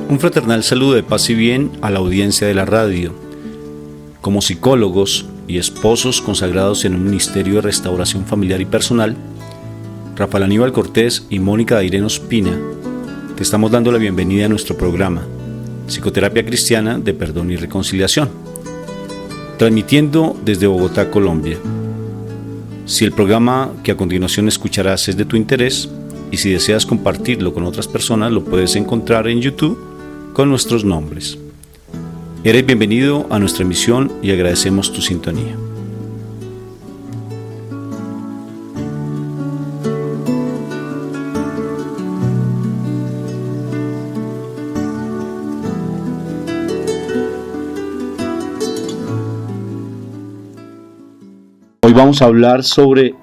Un fraternal saludo de paz y bien a la audiencia de la radio. Como psicólogos y esposos consagrados en un ministerio de restauración familiar y personal, Rafael Aníbal Cortés y Mónica Dairén Ospina, te estamos dando la bienvenida a nuestro programa Psicoterapia Cristiana de Perdón y Reconciliación, transmitiendo desde Bogotá, Colombia. Si el programa que a continuación escucharás es de tu interés y si deseas compartirlo con otras personas, lo puedes encontrar en YouTube con nuestros nombres. Eres bienvenido a nuestra emisión y agradecemos tu sintonía. Hoy vamos a hablar sobre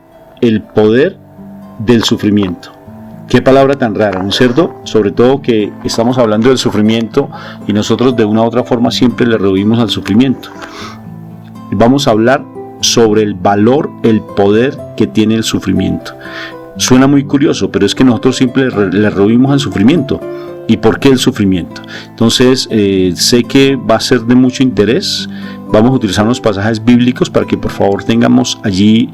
el poder del sufrimiento. Qué palabra tan rara, ¿no es cierto? Sobre todo que estamos hablando del sufrimiento y nosotros de una u otra forma siempre le rehuimos al sufrimiento. Vamos a hablar sobre el valor, el poder que tiene el sufrimiento. Suena muy curioso, pero es que nosotros siempre le rehuimos al sufrimiento. ¿Y por qué el sufrimiento? Entonces, sé que va a ser de mucho interés. Vamos a utilizar unos pasajes bíblicos para que por favor tengamos allí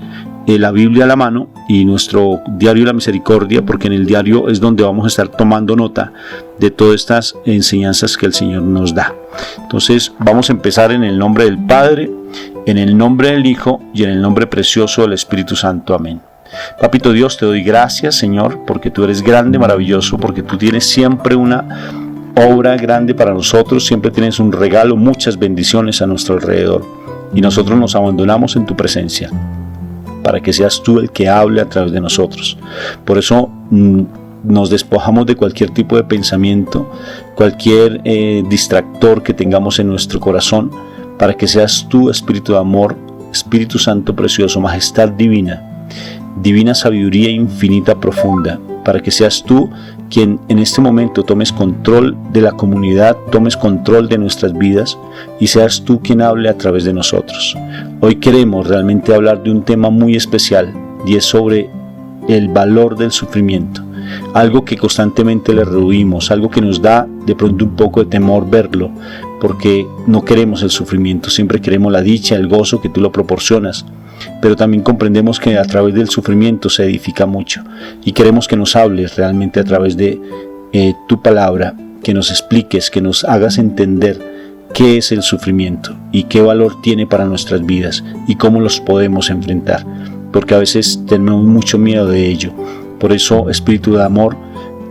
la Biblia a la mano y nuestro diario de la misericordia, porque en el diario es donde vamos a estar tomando nota de todas estas enseñanzas que el Señor nos da. Entonces vamos a empezar en el nombre del Padre, en el nombre del Hijo y en el nombre precioso del Espíritu Santo. Amén. Papito Dios, te doy gracias, Señor, porque tú eres grande, maravilloso, porque tú tienes siempre una obra grande para nosotros, siempre tienes un regalo, muchas bendiciones a nuestro alrededor y nosotros nos abandonamos en tu presencia para que seas tú el que hable a través de nosotros. Por eso nos despojamos de cualquier tipo de pensamiento, cualquier distractor que tengamos en nuestro corazón, para que seas tú, Espíritu de amor, Espíritu Santo precioso, majestad divina, divina sabiduría infinita profunda, para que seas tú quien en este momento tomes control de la comunidad, tomes control de nuestras vidas y seas tú quien hable a través de nosotros. Hoy queremos realmente hablar de un tema muy especial y es sobre el valor del sufrimiento, algo que constantemente le rehuimos, algo que nos da de pronto un poco de temor verlo, porque no queremos el sufrimiento, siempre queremos la dicha, el gozo que tú lo proporcionas. Pero también comprendemos que a través del sufrimiento se edifica mucho y queremos que nos hables realmente a través de tu palabra, que nos expliques, que nos hagas entender qué es el sufrimiento y qué valor tiene para nuestras vidas y cómo los podemos enfrentar, porque a veces tenemos mucho miedo de ello. Por eso, Espíritu de amor,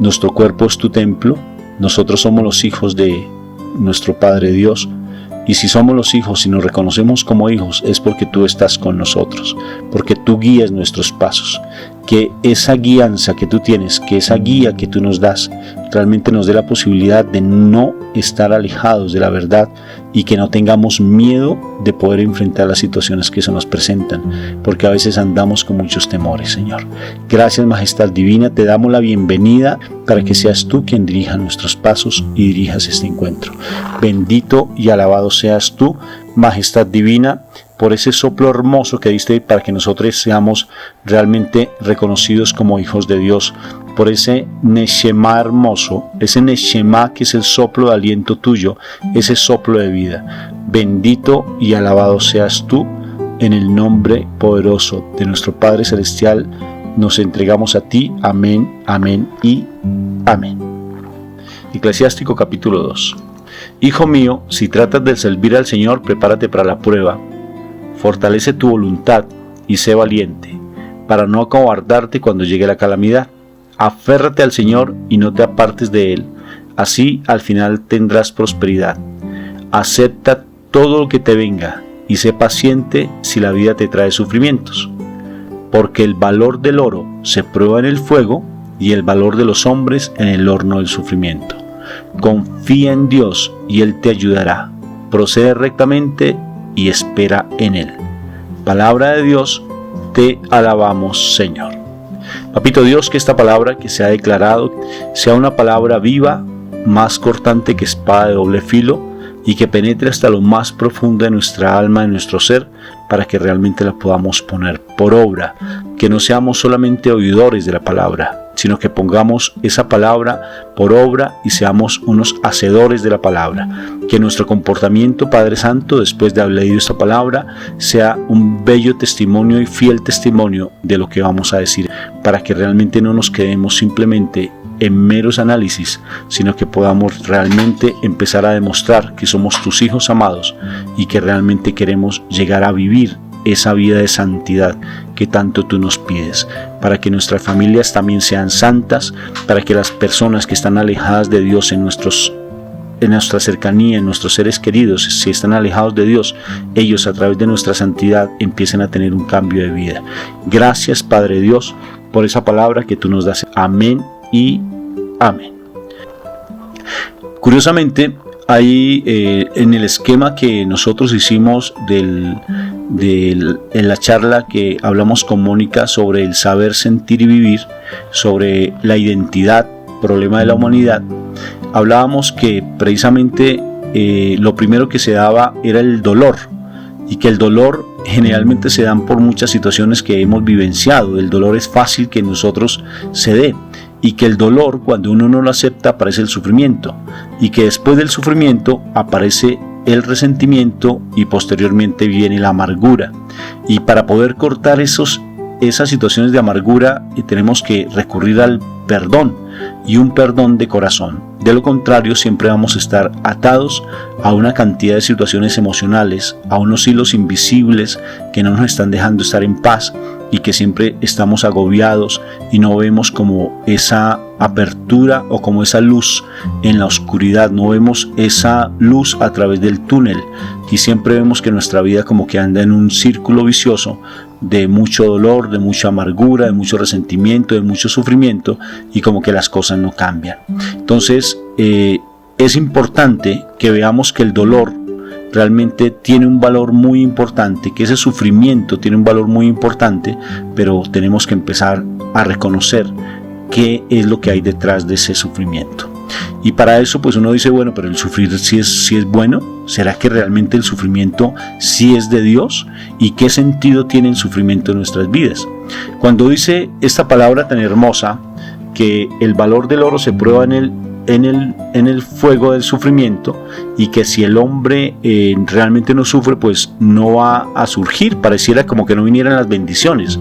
nuestro cuerpo es tu templo, nosotros somos los hijos de nuestro Padre Dios. Y si somos los hijos y nos reconocemos como hijos es porque tú estás con nosotros, porque tú guías nuestros pasos. Que esa guianza que tú tienes, que esa guía que tú nos das, realmente nos dé la posibilidad de no estar alejados de la verdad y que no tengamos miedo de poder enfrentar las situaciones que se nos presentan, porque a veces andamos con muchos temores, Señor. Gracias, Majestad Divina, te damos la bienvenida para que seas tú quien dirija nuestros pasos y dirijas este encuentro. Bendito y alabado seas tú, Majestad Divina, por ese soplo hermoso que diste para que nosotros seamos realmente reconocidos como hijos de Dios, por ese Neshama hermoso, ese Neshama que es el soplo de aliento tuyo, ese soplo de vida. Bendito y alabado seas tú, en el nombre poderoso de nuestro Padre Celestial, nos entregamos a ti. Amén, amén y amén. Eclesiástico capítulo 2. Hijo mío, si tratas de servir al Señor, prepárate para la prueba. Fortalece tu voluntad y sé valiente, para no acobardarte cuando llegue la calamidad. Aférrate al Señor y no te apartes de Él, así al final tendrás prosperidad. Acepta todo lo que te venga y sé paciente si la vida te trae sufrimientos, porque el valor del oro se prueba en el fuego y el valor de los hombres en el horno del sufrimiento. Confía en Dios y Él te ayudará. Procede rectamente y espera en Él. Palabra de Dios, te alabamos, Señor. Papito Dios, que esta palabra que se ha declarado sea una palabra viva, más cortante que espada de doble filo y que penetre hasta lo más profundo de nuestra alma, de nuestro ser, para que realmente la podamos poner por obra, que no seamos solamente oidores de la palabra, sino que pongamos esa palabra por obra y seamos unos hacedores de la palabra. Que nuestro comportamiento, Padre Santo, después de haber leído esta palabra, sea un bello testimonio y fiel testimonio de lo que vamos a decir, para que realmente no nos quedemos simplemente en meros análisis, sino que podamos realmente empezar a demostrar que somos tus hijos amados y que realmente queremos llegar a vivir esa vida de santidad que tanto tú nos pides, para que nuestras familias también sean santas, para que las personas que están alejadas de Dios en nuestra cercanía, en nuestros seres queridos, si están alejados de Dios, ellos a través de nuestra santidad empiecen a tener un cambio de vida. Gracias, Padre Dios, por esa palabra que tú nos das. Amén y amén. Curiosamente, ahí en el esquema que nosotros hicimos en la charla que hablamos con Mónica sobre el saber, sentir y vivir, sobre la identidad, problema de la humanidad, hablábamos que precisamente lo primero que se daba era el dolor, y que el dolor generalmente se dan por muchas situaciones que hemos vivenciado. El dolor es fácil que en nosotros se dé, y que el dolor, cuando uno no lo acepta, aparece el sufrimiento, y que después del sufrimiento aparece el resentimiento y posteriormente viene la amargura. Y para poder cortar esas situaciones de amargura tenemos que recurrir al perdón, y un perdón de corazón. De lo contrario, siempre vamos a estar atados a una cantidad de situaciones emocionales, a unos hilos invisibles que no nos están dejando estar en paz, y que siempre estamos agobiados y no vemos como esa apertura o como esa luz en la oscuridad, no vemos esa luz a través del túnel, y siempre vemos que nuestra vida como que anda en un círculo vicioso de mucho dolor, de mucha amargura, de mucho resentimiento, de mucho sufrimiento, y como que las cosas no cambian. Entonces es importante que veamos que el dolor realmente tiene un valor muy importante, que ese sufrimiento tiene un valor muy importante, pero tenemos que empezar a reconocer qué es lo que hay detrás de ese sufrimiento. Y para eso pues uno dice, bueno, pero el sufrir sí es bueno. ¿Será que realmente el sufrimiento sí es de Dios? ¿Y qué sentido tiene el sufrimiento en nuestras vidas? Cuando dice esta palabra tan hermosa, que el valor del oro se prueba en el fuego del sufrimiento, y que si el hombre realmente no sufre, pues no va a surgir, pareciera como que no vinieran las bendiciones.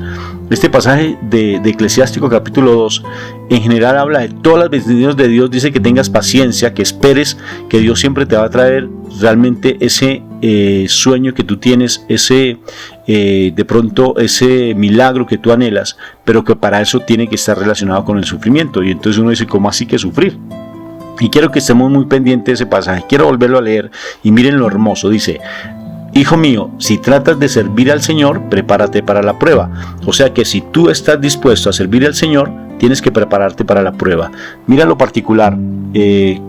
Este pasaje de Eclesiástico capítulo 2 en general habla de todas las bendiciones de Dios. Dice que tengas paciencia, que esperes, que Dios siempre te va a traer realmente ese sueño que tú tienes, de pronto ese milagro que tú anhelas, pero que para eso tiene que estar relacionado con el sufrimiento. Y entonces uno dice, ¿cómo así que sufrir? Y quiero que estemos muy pendientes de ese pasaje. Quiero volverlo a leer y miren lo hermoso. Dice: hijo mío, si tratas de servir al Señor, prepárate para la prueba. O sea que si tú estás dispuesto a servir al Señor, tienes que prepararte para la prueba. Mira lo particular.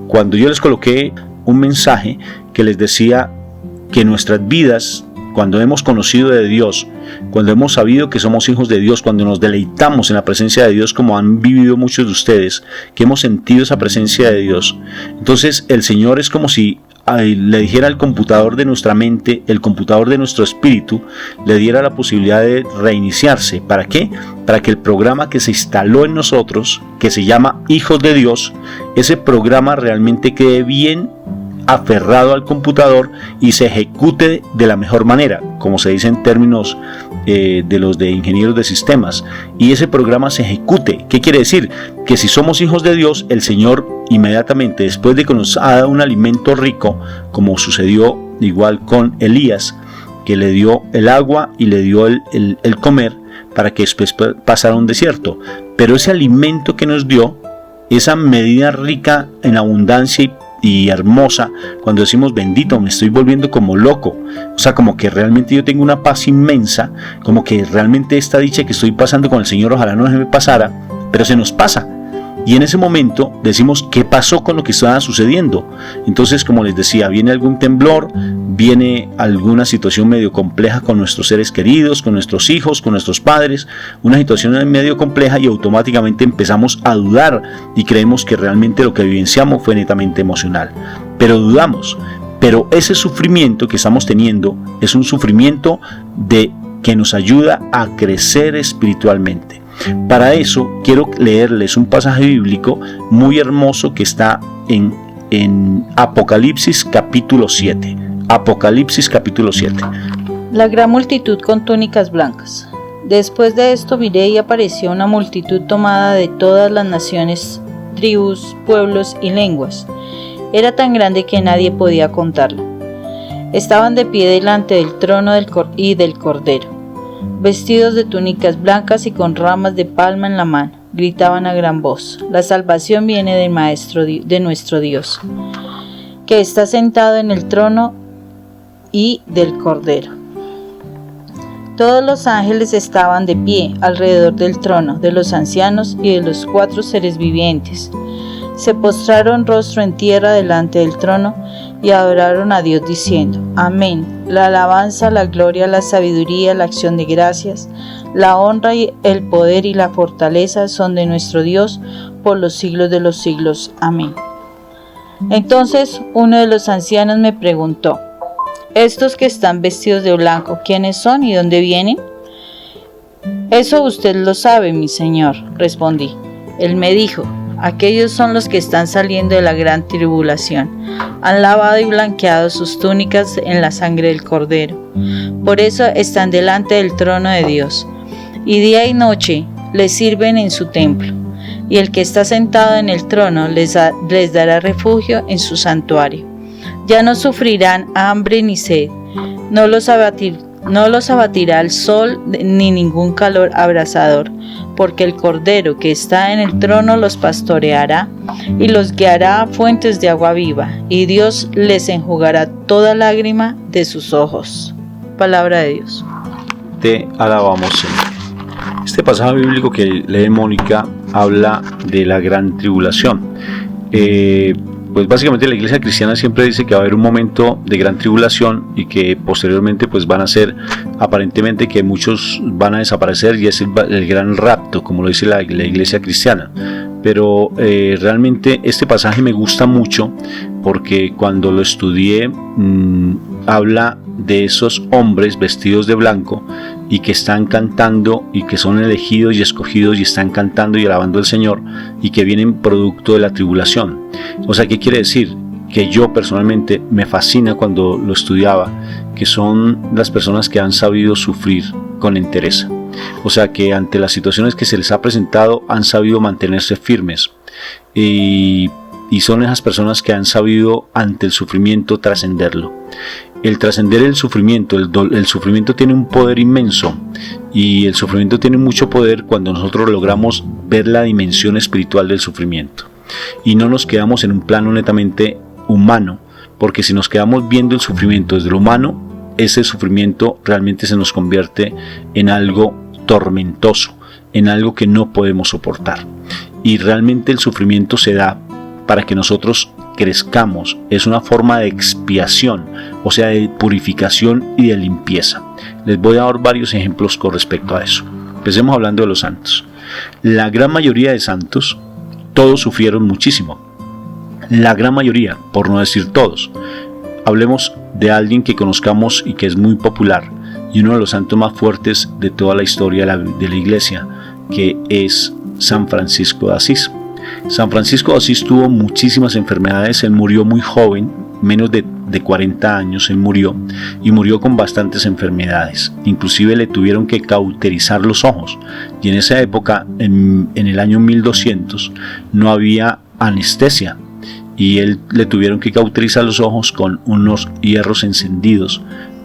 Cuando yo les coloqué un mensaje que les decía que nuestras vidas, cuando hemos conocido de Dios, cuando hemos sabido que somos hijos de Dios, cuando nos deleitamos en la presencia de Dios, como han vivido muchos de ustedes, que hemos sentido esa presencia de Dios, entonces el Señor es como si le dijera al computador de nuestra mente, el computador de nuestro espíritu, le diera la posibilidad de reiniciarse. ¿Para qué? Para que el programa que se instaló en nosotros, que se llama Hijos de Dios, ese programa realmente quede bien aferrado al computador y se ejecute de la mejor manera, como se dice en términos de los de ingenieros de sistemas, y ese programa se ejecute. ¿Qué quiere decir? Que si somos hijos de Dios, el Señor inmediatamente después de que nos ha dado un alimento rico, como sucedió igual con Elías, que le dio el agua y le dio el comer para que después pasara un desierto, pero ese alimento que nos dio, esa medida rica en abundancia y hermosa, cuando decimos bendito, me estoy volviendo como loco, o sea, como que realmente yo tengo una paz inmensa, como que realmente esta dicha que estoy pasando con el Señor, ojalá no se me pasara, pero se nos pasa. Y en ese momento decimos, ¿qué pasó con lo que estaba sucediendo? Entonces, como les decía, viene algún temblor, viene alguna situación medio compleja con nuestros seres queridos, con nuestros hijos, con nuestros padres, una situación medio compleja, y automáticamente empezamos a dudar y creemos que realmente lo que vivenciamos fue netamente emocional. Pero dudamos. Pero ese sufrimiento que estamos teniendo es un sufrimiento que nos ayuda a crecer espiritualmente. Para eso quiero leerles un pasaje bíblico muy hermoso que está en Apocalipsis capítulo 7. Apocalipsis capítulo 7. La gran multitud con túnicas blancas. Después de esto miré y apareció una multitud tomada de todas las naciones, tribus, pueblos y lenguas. Era tan grande que nadie podía contarla. Estaban de pie delante del trono y del Cordero, vestidos de túnicas blancas y con ramas de palma en la mano. Gritaban a gran voz: la salvación viene del Maestro de nuestro Dios, que está sentado en el trono y del Cordero. Todos los ángeles estaban de pie alrededor del trono, de los ancianos y de los 4 seres vivientes. Se postraron rostro en tierra delante del trono y adoraron a Dios diciendo: Amén. La alabanza, la gloria, la sabiduría, la acción de gracias, la honra y el poder y la fortaleza son de nuestro Dios por los siglos de los siglos. Amén. Entonces uno de los ancianos me preguntó: ¿estos que están vestidos de blanco, quiénes son y dónde vienen? Eso usted lo sabe, mi señor, respondí. Él me dijo: aquellos son los que están saliendo de la gran tribulación. Han lavado y blanqueado sus túnicas en la sangre del Cordero. Por eso están delante del trono de Dios, y día y noche les sirven en su templo. Y el que está sentado en el trono les dará refugio en su santuario. Ya no sufrirán hambre ni sed, no los abatirá el sol ni ningún calor abrasador, porque el Cordero que está en el trono los pastoreará y los guiará a fuentes de agua viva, y Dios les enjugará toda lágrima de sus ojos. Palabra de Dios. Te alabamos, Señor. Este pasaje bíblico que lee Mónica habla de la gran tribulación. Pues básicamente la iglesia cristiana siempre dice que va a haber un momento de gran tribulación y que posteriormente pues van a ser aparentemente que muchos van a desaparecer, y es el gran rapto, como lo dice la iglesia cristiana. Pero realmente este pasaje me gusta mucho porque cuando lo estudié habla de esos hombres vestidos de blanco y que están cantando y que son elegidos y escogidos y están cantando y alabando al Señor y que vienen producto de la tribulación. O sea, ¿qué quiere decir? Que yo personalmente me fascina cuando lo estudiaba, que son las personas que han sabido sufrir con entereza. O sea, que ante las situaciones que se les ha presentado han sabido mantenerse firmes, y son esas personas que han sabido ante el sufrimiento trascenderlo. El trascender el sufrimiento, el sufrimiento tiene un poder inmenso, y el sufrimiento tiene mucho poder cuando nosotros logramos ver la dimensión espiritual del sufrimiento y no nos quedamos en un plano netamente humano, porque si nos quedamos viendo el sufrimiento desde lo humano, ese sufrimiento realmente se nos convierte en algo tormentoso, en algo que no podemos soportar. Y realmente el sufrimiento se da para que nosotros crezcamos, es una forma de expiación, o sea, de purificación y de limpieza. Les voy a dar varios ejemplos con respecto a eso. Empecemos hablando de los santos. La gran mayoría de santos, todos sufrieron muchísimo. La gran mayoría, por no decir todos. Hablemos de alguien que conozcamos y que es muy popular, y uno de los santos más fuertes de toda la historia de la iglesia, que es San Francisco de Asís. San Francisco de Asís tuvo muchísimas enfermedades. Él murió muy joven, menos de 40 años él murió, y murió con bastantes enfermedades. Inclusive le tuvieron que cauterizar los ojos, y en esa época, en el año 1200, no había anestesia, y él le tuvieron que cauterizar los ojos con unos hierros encendidos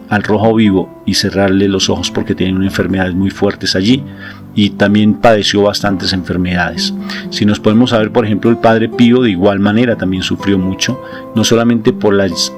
al rojo vivo y cerrarle los ojos porque tenía unas enfermedades muy fuertes allí, y también padeció bastantes enfermedades. Si nos podemos saber, por ejemplo, el Padre Pío de igual manera también sufrió mucho, no solamente por las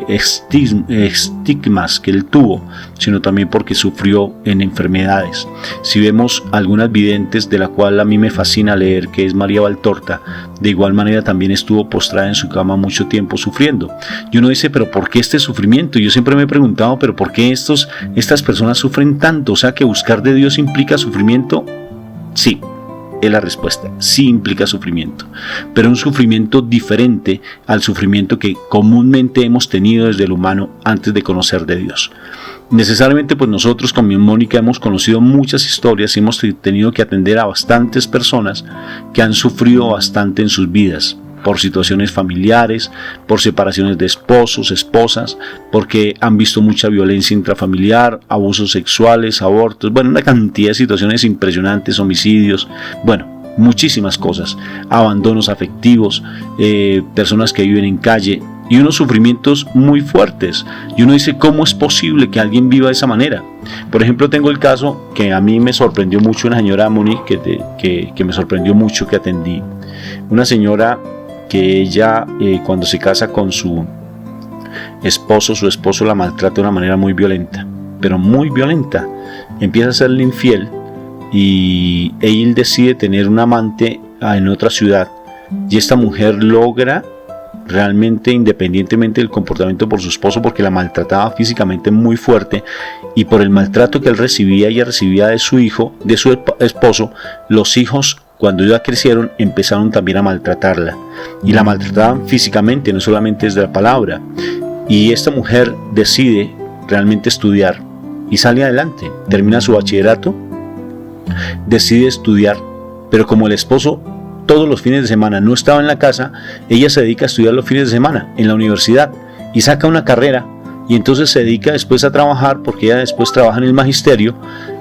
estigmas que él tuvo, sino también porque sufrió en enfermedades. Si vemos algunas videntes, de la cual a mí me fascina leer, que es María Valtorta, de igual manera también estuvo postrada en su cama mucho tiempo sufriendo. Y uno dice, pero ¿por qué este sufrimiento? Yo siempre me he preguntado, pero ¿por qué estas personas sufren tanto? O sea, que buscar de Dios implica sufrimiento. Sí, es la respuesta, sí implica sufrimiento, pero un sufrimiento diferente al sufrimiento que comúnmente hemos tenido desde el humano antes de conocer de Dios. Necesariamente pues nosotros con mi Mónica hemos conocido muchas historias y hemos tenido que atender a bastantes personas que han sufrido bastante en sus vidas por situaciones familiares, por separaciones de esposos, esposas, porque han visto mucha violencia intrafamiliar, abusos sexuales, abortos, bueno, una cantidad de situaciones impresionantes, homicidios, bueno, muchísimas cosas, abandonos afectivos, personas que viven en calle y unos sufrimientos muy fuertes. Y uno dice, ¿cómo es posible que alguien viva de esa manera? Por ejemplo, tengo el caso que a mí me sorprendió mucho, una señora, Moni, que me sorprendió mucho, que atendí. Una señora que ella, cuando se casa con su esposo la maltrata de una manera muy violenta, pero muy violenta. Empieza a serle infiel y él decide tener un amante en otra ciudad, y esta mujer logra realmente, independientemente del comportamiento por su esposo, porque la maltrataba físicamente muy fuerte, y por el maltrato que él recibía, ella recibía de su hijo, de su esposo, los hijos cuando ya crecieron empezaron también a maltratarla, y la maltrataban físicamente, no solamente desde la palabra. Y esta mujer decide realmente estudiar y sale adelante, termina su bachillerato, decide estudiar, pero como el esposo todos los fines de semana no estaba en la casa, ella se dedica a estudiar los fines de semana en la universidad y saca una carrera, y entonces se dedica después a trabajar, porque ella después trabaja en el magisterio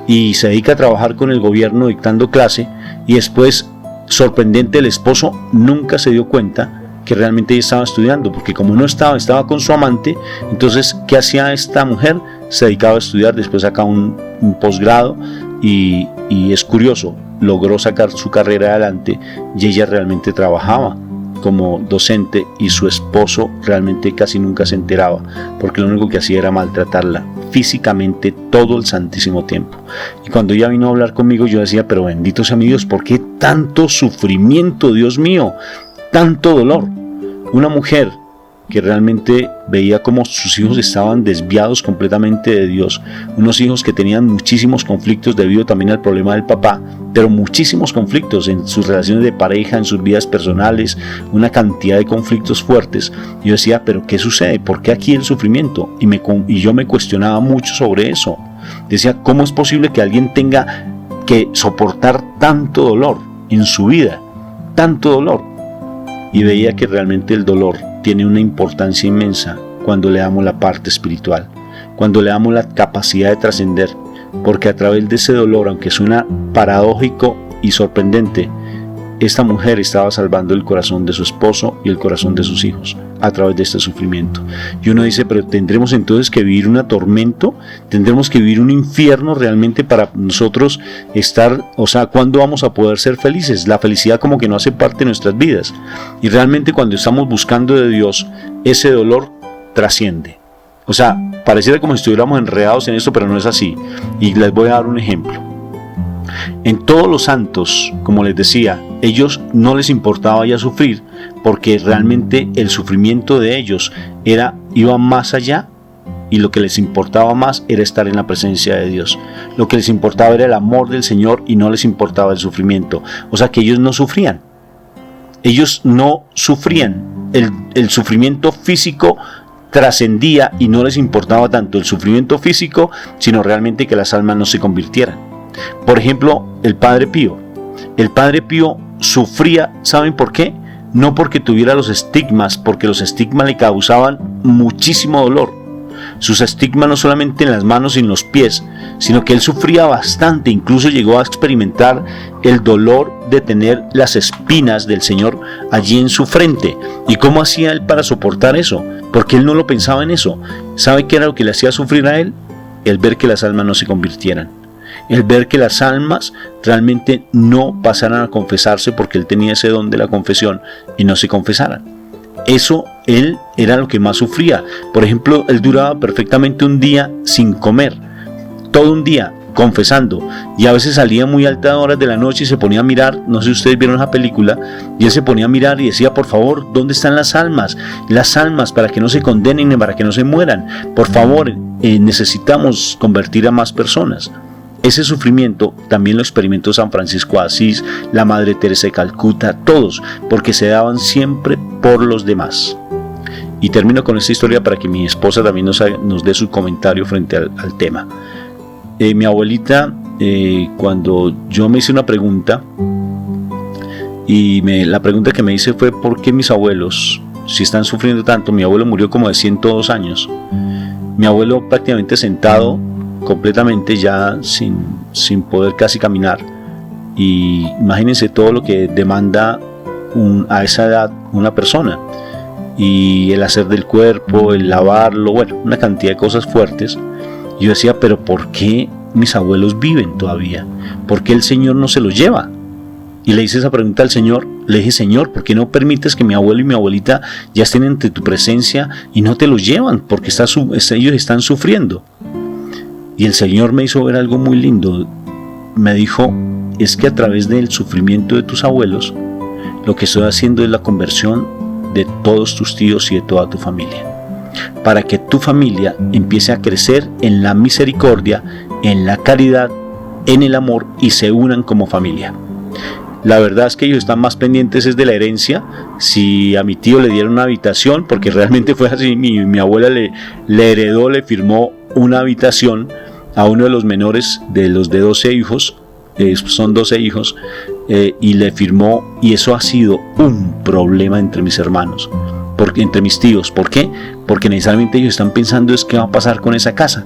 y se dedica a trabajar con el gobierno dictando clase, y después, sorprendente, el esposo nunca se dio cuenta que realmente ella estaba estudiando, porque como no estaba con su amante. Entonces, ¿qué hacía esta mujer? Se dedicaba a estudiar, después saca un posgrado, y es curioso, logró sacar su carrera adelante, y ella realmente trabajaba como docente, y su esposo realmente casi nunca se enteraba, porque lo único que hacía era maltratarla físicamente todo el santísimo tiempo. Y cuando ella vino a hablar conmigo, yo decía, pero bendito sea mi Dios, ¿por qué tanto sufrimiento, Dios mío? Tanto dolor. Una mujer que realmente veía como sus hijos estaban desviados completamente de Dios, unos hijos que tenían muchísimos conflictos debido también al problema del papá, pero muchísimos conflictos en sus relaciones de pareja, en sus vidas personales, una cantidad de conflictos fuertes. Yo decía, pero ¿qué sucede? ¿Por qué aquí el sufrimiento? Y yo me cuestionaba mucho sobre eso. Decía, ¿cómo es posible que alguien tenga que soportar tanto dolor en su vida? Tanto dolor. Y veía que realmente el dolor tiene una importancia inmensa cuando le damos la parte espiritual, cuando le damos la capacidad de trascender, porque a través de ese dolor, aunque suena paradójico y sorprendente, esta mujer estaba salvando el corazón de su esposo y el corazón de sus hijos a través de este sufrimiento. Y uno dice, pero tendremos entonces que vivir un tormento, tendremos que vivir un infierno realmente para nosotros estar, o sea, ¿cuándo vamos a poder ser felices? La felicidad como que no hace parte de nuestras vidas. Y realmente cuando estamos buscando de Dios, ese dolor trasciende. O sea, pareciera como si estuviéramos enredados en esto, pero no es así. Y les voy a dar un ejemplo. En todos los santos, como les decía, ellos no les importaba ya sufrir, porque realmente el sufrimiento de ellos iba más allá, y lo que les importaba más era estar en la presencia de Dios. Lo que les importaba era el amor del Señor, y no les importaba el sufrimiento. O sea que ellos no sufrían. Ellos no sufrían. El sufrimiento físico trascendía, y no les importaba tanto el sufrimiento físico, sino realmente que las almas no se convirtieran. Por ejemplo, el Padre Pío. El Padre Pío sufría, ¿saben por qué? No porque tuviera los estigmas, porque los estigmas le causaban muchísimo dolor. Sus estigmas no solamente en las manos y en los pies, sino que él sufría bastante, incluso llegó a experimentar el dolor de tener las espinas del Señor allí en su frente. ¿Y cómo hacía él para soportar eso? Porque él no lo pensaba en eso. ¿Sabe qué era lo que le hacía sufrir a él? El ver que las almas no se convirtieran. El ver que las almas realmente no pasaran a confesarse, porque él tenía ese don de la confesión, y no se confesaran. Eso él era lo que más sufría. Por ejemplo, él duraba perfectamente un día sin comer, todo un día confesando, y a veces salía muy altas horas de la noche y se ponía a mirar, no sé si ustedes vieron esa película, y él se ponía a mirar y decía, por favor, ¿dónde están las almas? Las almas, para que no se condenen, para que no se mueran, por favor, necesitamos convertir a más personas. Ese sufrimiento también lo experimentó San Francisco de Asís, la Madre Teresa de Calcuta, todos, porque se daban siempre por los demás. Y termino con esta historia para que mi esposa también nos dé su comentario frente al tema. Mi abuelita, cuando yo me hice una pregunta, y la pregunta que me hice fue: ¿por qué mis abuelos, si están sufriendo tanto? Mi abuelo murió como de 102 años. Mi abuelo prácticamente sentado, completamente ya sin poder casi caminar. Y imagínense todo lo que demanda a esa edad una persona. Y el hacer del cuerpo, el lavarlo, bueno, una cantidad de cosas fuertes. Yo decía, pero ¿por qué mis abuelos viven todavía? ¿Por qué el Señor no se los lleva? Y le hice esa pregunta al Señor. Le dije: Señor, ¿por qué no permites que mi abuelo y mi abuelita ya estén ante tu presencia y no te los llevan? Porque ellos están sufriendo. Y el Señor me hizo ver algo muy lindo. Me dijo: es que a través del sufrimiento de tus abuelos, lo que estoy haciendo es la conversión de todos tus tíos y de toda tu familia, para que tu familia empiece a crecer en la misericordia, en la caridad, en el amor, y se unan como familia. La verdad es que ellos están más pendientes es de la herencia. Si a mi tío le dieron una habitación, porque realmente fue así, mi abuela le heredó, le firmó una habitación a uno de los menores de los de 12 hijos, son 12 hijos, y le firmó, y eso ha sido un problema entre mis hermanos, entre mis tíos. ¿Por qué? Porque necesariamente ellos están pensando es qué va a pasar con esa casa,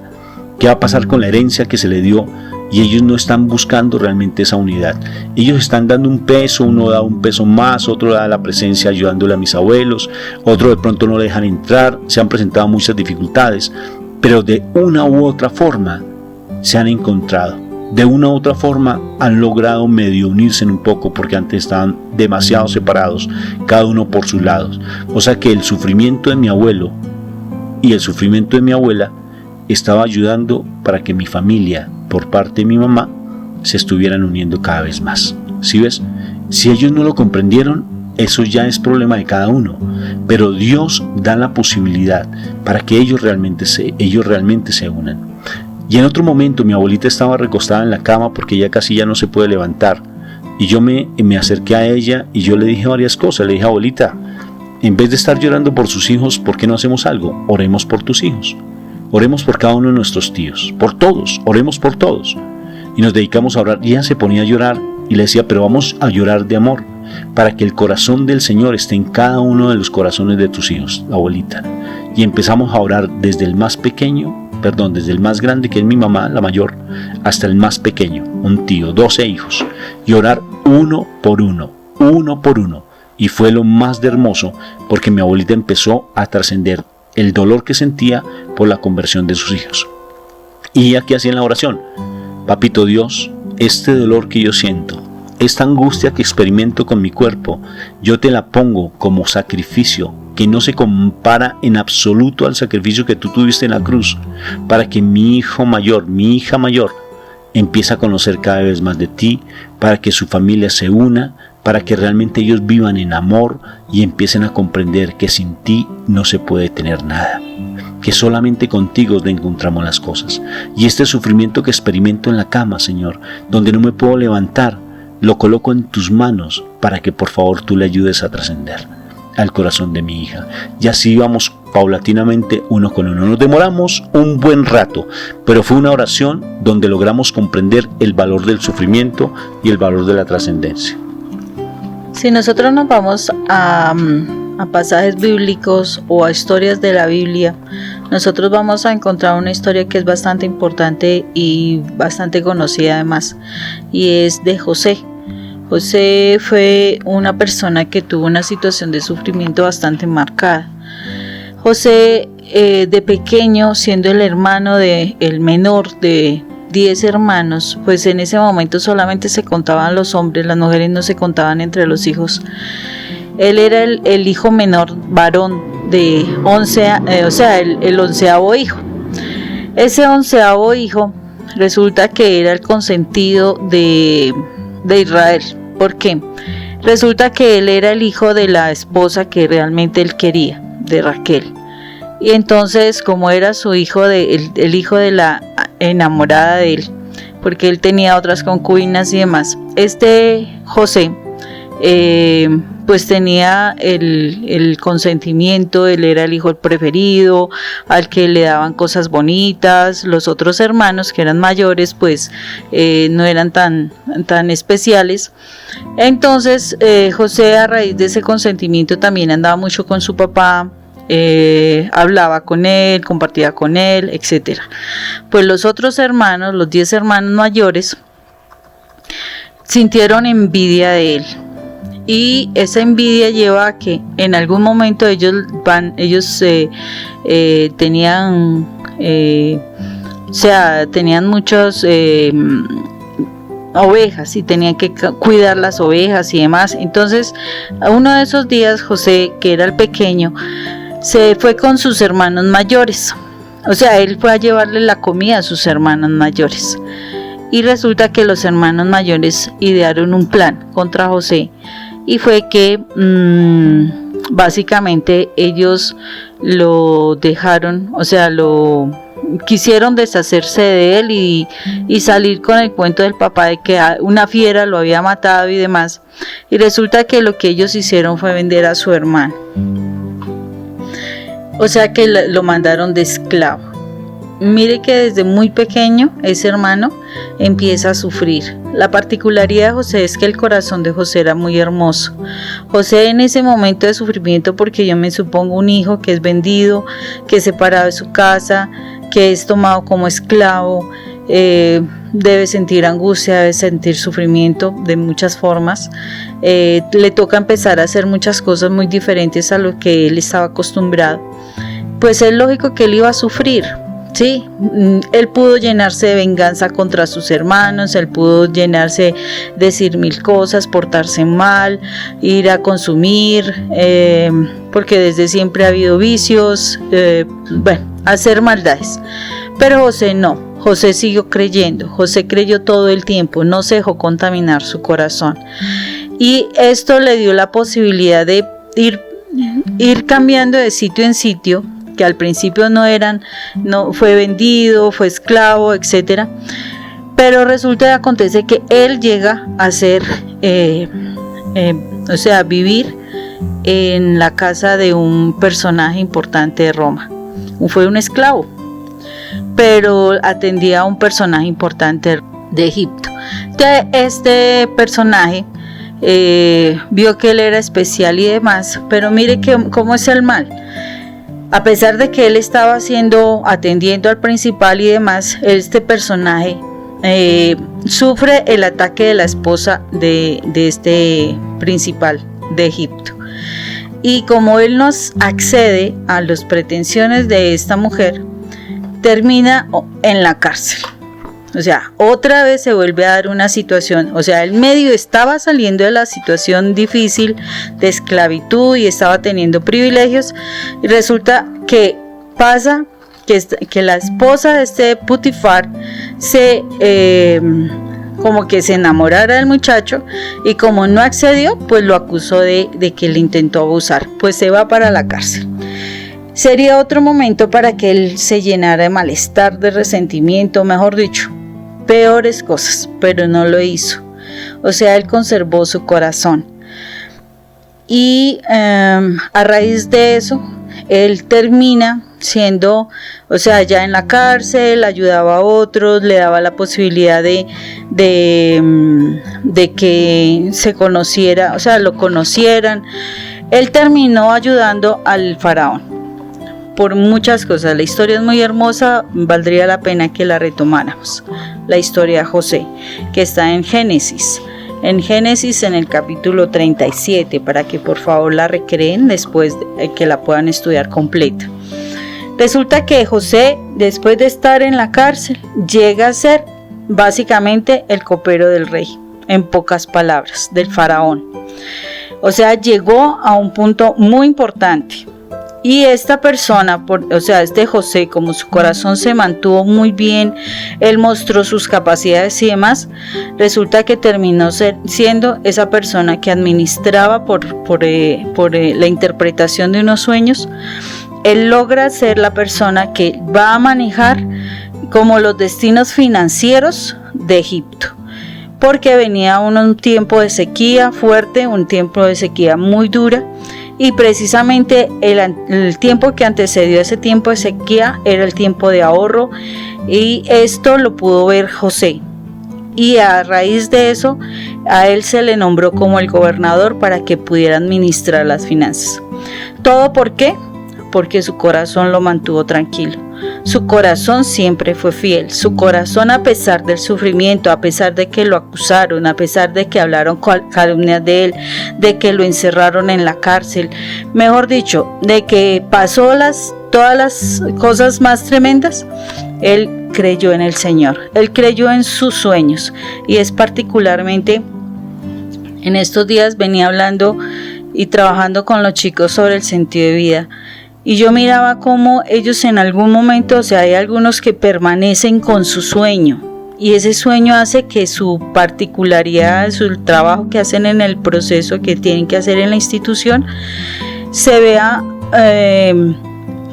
qué va a pasar con la herencia que se le dio, y ellos no están buscando realmente esa unidad. Ellos están dando un peso, uno da un peso más, otro da la presencia ayudándole a mis abuelos, otro de pronto no le dejan entrar. Se han presentado muchas dificultades, pero de una u otra forma se han encontrado. De una u otra forma han logrado medio unirse un poco, porque antes estaban demasiado separados, cada uno por sus lados. O sea que el sufrimiento de mi abuelo y el sufrimiento de mi abuela estaba ayudando para que mi familia, por parte de mi mamá, se estuvieran uniendo cada vez más. ¿Sí ves? Si ellos no lo comprendieron, eso ya es problema de cada uno, pero Dios da la posibilidad para que ellos realmente se unan. Y en otro momento mi abuelita estaba recostada en la cama porque ella casi ya no se puede levantar, y yo me acerqué a ella y yo le dije varias cosas. Le dije: abuelita, en vez de estar llorando por sus hijos, ¿por qué no hacemos algo? Oremos por tus hijos. Oremos por cada uno de nuestros tíos, por todos, oremos por todos. Y nos dedicamos a orar. Y ella se ponía a llorar y le decía: pero vamos a llorar de amor, para que el corazón del Señor esté en cada uno de los corazones de tus hijos, abuelita. Y empezamos a orar desde el más grande, que es mi mamá, la mayor, hasta el más pequeño, un tío, 12 hijos. Y orar uno por uno. Y fue lo más de hermoso, porque mi abuelita empezó a trascender el dolor que sentía por la conversión de sus hijos. Y aquí hacía en la oración: Papito Dios, este dolor que yo siento, esta angustia que experimento con mi cuerpo, yo te la pongo como sacrificio que no se compara en absoluto al sacrificio que tú tuviste en la cruz, para que mi hija mayor empiece a conocer cada vez más de ti, para que su familia se una, para que realmente ellos vivan en amor y empiecen a comprender que sin ti no se puede tener nada, que solamente contigo encontramos las cosas. Y este sufrimiento que experimento en la cama, Señor, donde no me puedo levantar, lo coloco en tus manos para que por favor tú le ayudes a trascender al corazón de mi hija. Y así vamos paulatinamente, uno con uno. Nos demoramos un buen rato, pero fue una oración donde logramos comprender el valor del sufrimiento y el valor de la trascendencia. Si nosotros nos vamos a pasajes bíblicos o a historias de la Biblia, nosotros vamos a encontrar una historia que es bastante importante y bastante conocida además, y es de José. José fue una persona que tuvo una situación de sufrimiento bastante marcada. José, de pequeño, siendo el menor de 10 hermanos, pues en ese momento solamente se contaban los hombres, las mujeres no se contaban entre los hijos. Él era el hijo menor varón de 11, el 11º hijo. Ese 11º hijo resulta que era el consentido de Israel. ¿Por qué? Resulta que él era el hijo de la esposa que realmente él quería, de Raquel. Y entonces, como era su hijo, el hijo de la enamorada de él, porque él tenía otras concubinas y demás, este José, pues tenía el consentimiento, él era el hijo preferido, al que le daban cosas bonitas. Los otros hermanos que eran mayores pues no eran tan especiales. Entonces José, a raíz de ese consentimiento, también andaba mucho con su papá, hablaba con él, compartía con él, etcétera. Pues los otros hermanos, los 10 hermanos mayores, sintieron envidia de él, y esa envidia lleva a que en algún momento ellos tenían muchas ovejas y tenían que cuidar las ovejas y demás. Entonces, uno de esos días, José, que era el pequeño, se fue con sus hermanos mayores. O sea, él fue a llevarle la comida a sus hermanos mayores. Y resulta que los hermanos mayores idearon un plan contra José. Y fue que básicamente ellos lo dejaron, o sea, quisieron deshacerse de él y salir con el cuento del papá de que una fiera lo había matado y demás. Y resulta que lo que ellos hicieron fue vender a su hermano. O sea que lo mandaron de esclavo. Mire que desde muy pequeño ese hermano empieza a sufrir. La particularidad de José es que el corazón de José era muy hermoso. José, en ese momento de sufrimiento, porque yo me supongo un hijo que es vendido, que es separado de su casa, que es tomado como esclavo, debe sentir angustia, debe sentir sufrimiento de muchas formas. Le toca empezar a hacer muchas cosas muy diferentes a lo que él estaba acostumbrado. Pues es lógico que él iba a sufrir. Sí, él pudo llenarse de venganza contra sus hermanos, él pudo llenarse, decir mil cosas, portarse mal, ir a consumir, porque desde siempre ha habido vicios, hacer maldades. Pero José no, José siguió creyendo, José creyó todo el tiempo, no se dejó contaminar su corazón. Y esto le dio la posibilidad de ir cambiando de sitio en sitio, que al principio no fue vendido, fue esclavo, etcétera. Pero resulta y acontece que él llega a ser, vivir en la casa de un personaje importante de Roma. Fue un esclavo, pero atendía a un personaje importante de Egipto. Entonces, este personaje vio que él era especial y demás, pero mire cómo es el mal. A pesar de que él estaba atendiendo al principal y demás, este personaje sufre el ataque de la esposa de este principal de Egipto. Y como él no accede a las pretensiones de esta mujer, termina en la cárcel. O sea, otra vez se vuelve a dar una situación, o sea, el medio estaba saliendo de la situación difícil de esclavitud y estaba teniendo privilegios, y resulta que pasa que la esposa de este Putifar como que se enamorara del muchacho, y como no accedió, pues lo acusó de que le intentó abusar, pues se va para la cárcel. Sería otro momento para que él se llenara de malestar, de resentimiento, mejor dicho, peores cosas, pero no lo hizo. O sea, él conservó su corazón. Y a raíz de eso, él termina siendo, o sea, ya en la cárcel, ayudaba a otros, le daba la posibilidad de que se conociera, o sea, lo conocieran. Él terminó ayudando al faraón por muchas cosas. La historia es muy hermosa, valdría la pena que la retomáramos. La historia de José, que está en Génesis, en el capítulo 37, para que por favor la recreen después que la puedan estudiar completa. Resulta que José, después de estar en la cárcel, llega a ser básicamente el copero del rey, en pocas palabras, del faraón. O sea, llegó a un punto muy importante. Y esta persona, este José, como su corazón se mantuvo muy bien, él mostró sus capacidades y demás, resulta que terminó siendo esa persona que administraba por la interpretación de unos sueños. Él logra ser la persona que va a manejar como los destinos financieros de Egipto. porque venía un tiempo de sequía fuerte, un tiempo de sequía muy dura, y precisamente el tiempo que antecedió ese tiempo de sequía era el tiempo de ahorro, y esto lo pudo ver José. Y a raíz de eso, a él se le nombró como el gobernador para que pudiera administrar las finanzas. ¿Todo por qué? Porque su corazón lo mantuvo tranquilo. Su corazón siempre fue fiel. Su corazón, a pesar del sufrimiento, a pesar de que lo acusaron, a pesar de que hablaron calumnias de él, de que lo encerraron en la cárcel, mejor dicho, de que pasó todas las cosas más tremendas, él creyó en el Señor, él creyó en sus sueños. Y es particularmente en estos días venía hablando y trabajando con los chicos sobre el sentido de vida, y yo miraba cómo ellos en algún momento, o sea, hay algunos que permanecen con su sueño, y ese sueño hace que su particularidad, su trabajo que hacen en el proceso que tienen que hacer en la institución, se vea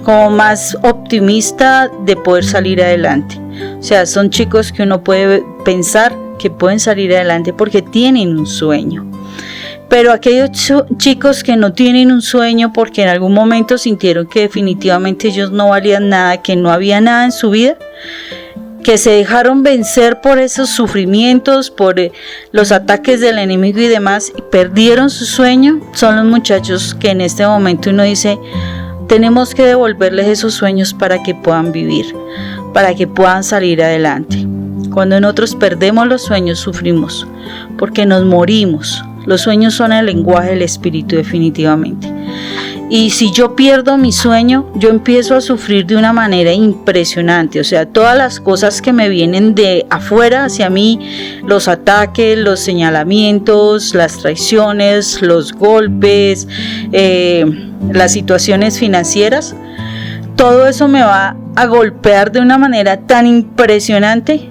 como más optimista de poder salir adelante. O sea, son chicos que uno puede pensar que pueden salir adelante porque tienen un sueño. Pero aquellos chicos que no tienen un sueño porque en algún momento sintieron que definitivamente ellos no valían nada, que no había nada en su vida, que se dejaron vencer por esos sufrimientos, por los ataques del enemigo y demás, y perdieron su sueño, son los muchachos que en este momento uno dice, tenemos que devolverles esos sueños para que puedan vivir, para que puedan salir adelante. Cuando nosotros perdemos los sueños, sufrimos, porque nos morimos. Los sueños son el lenguaje del espíritu, definitivamente. Y si yo pierdo mi sueño, yo empiezo a sufrir de una manera impresionante. O sea, todas las cosas que me vienen de afuera hacia mí, los ataques, los señalamientos, las traiciones, los golpes, las situaciones financieras, todo eso me va a golpear de una manera tan impresionante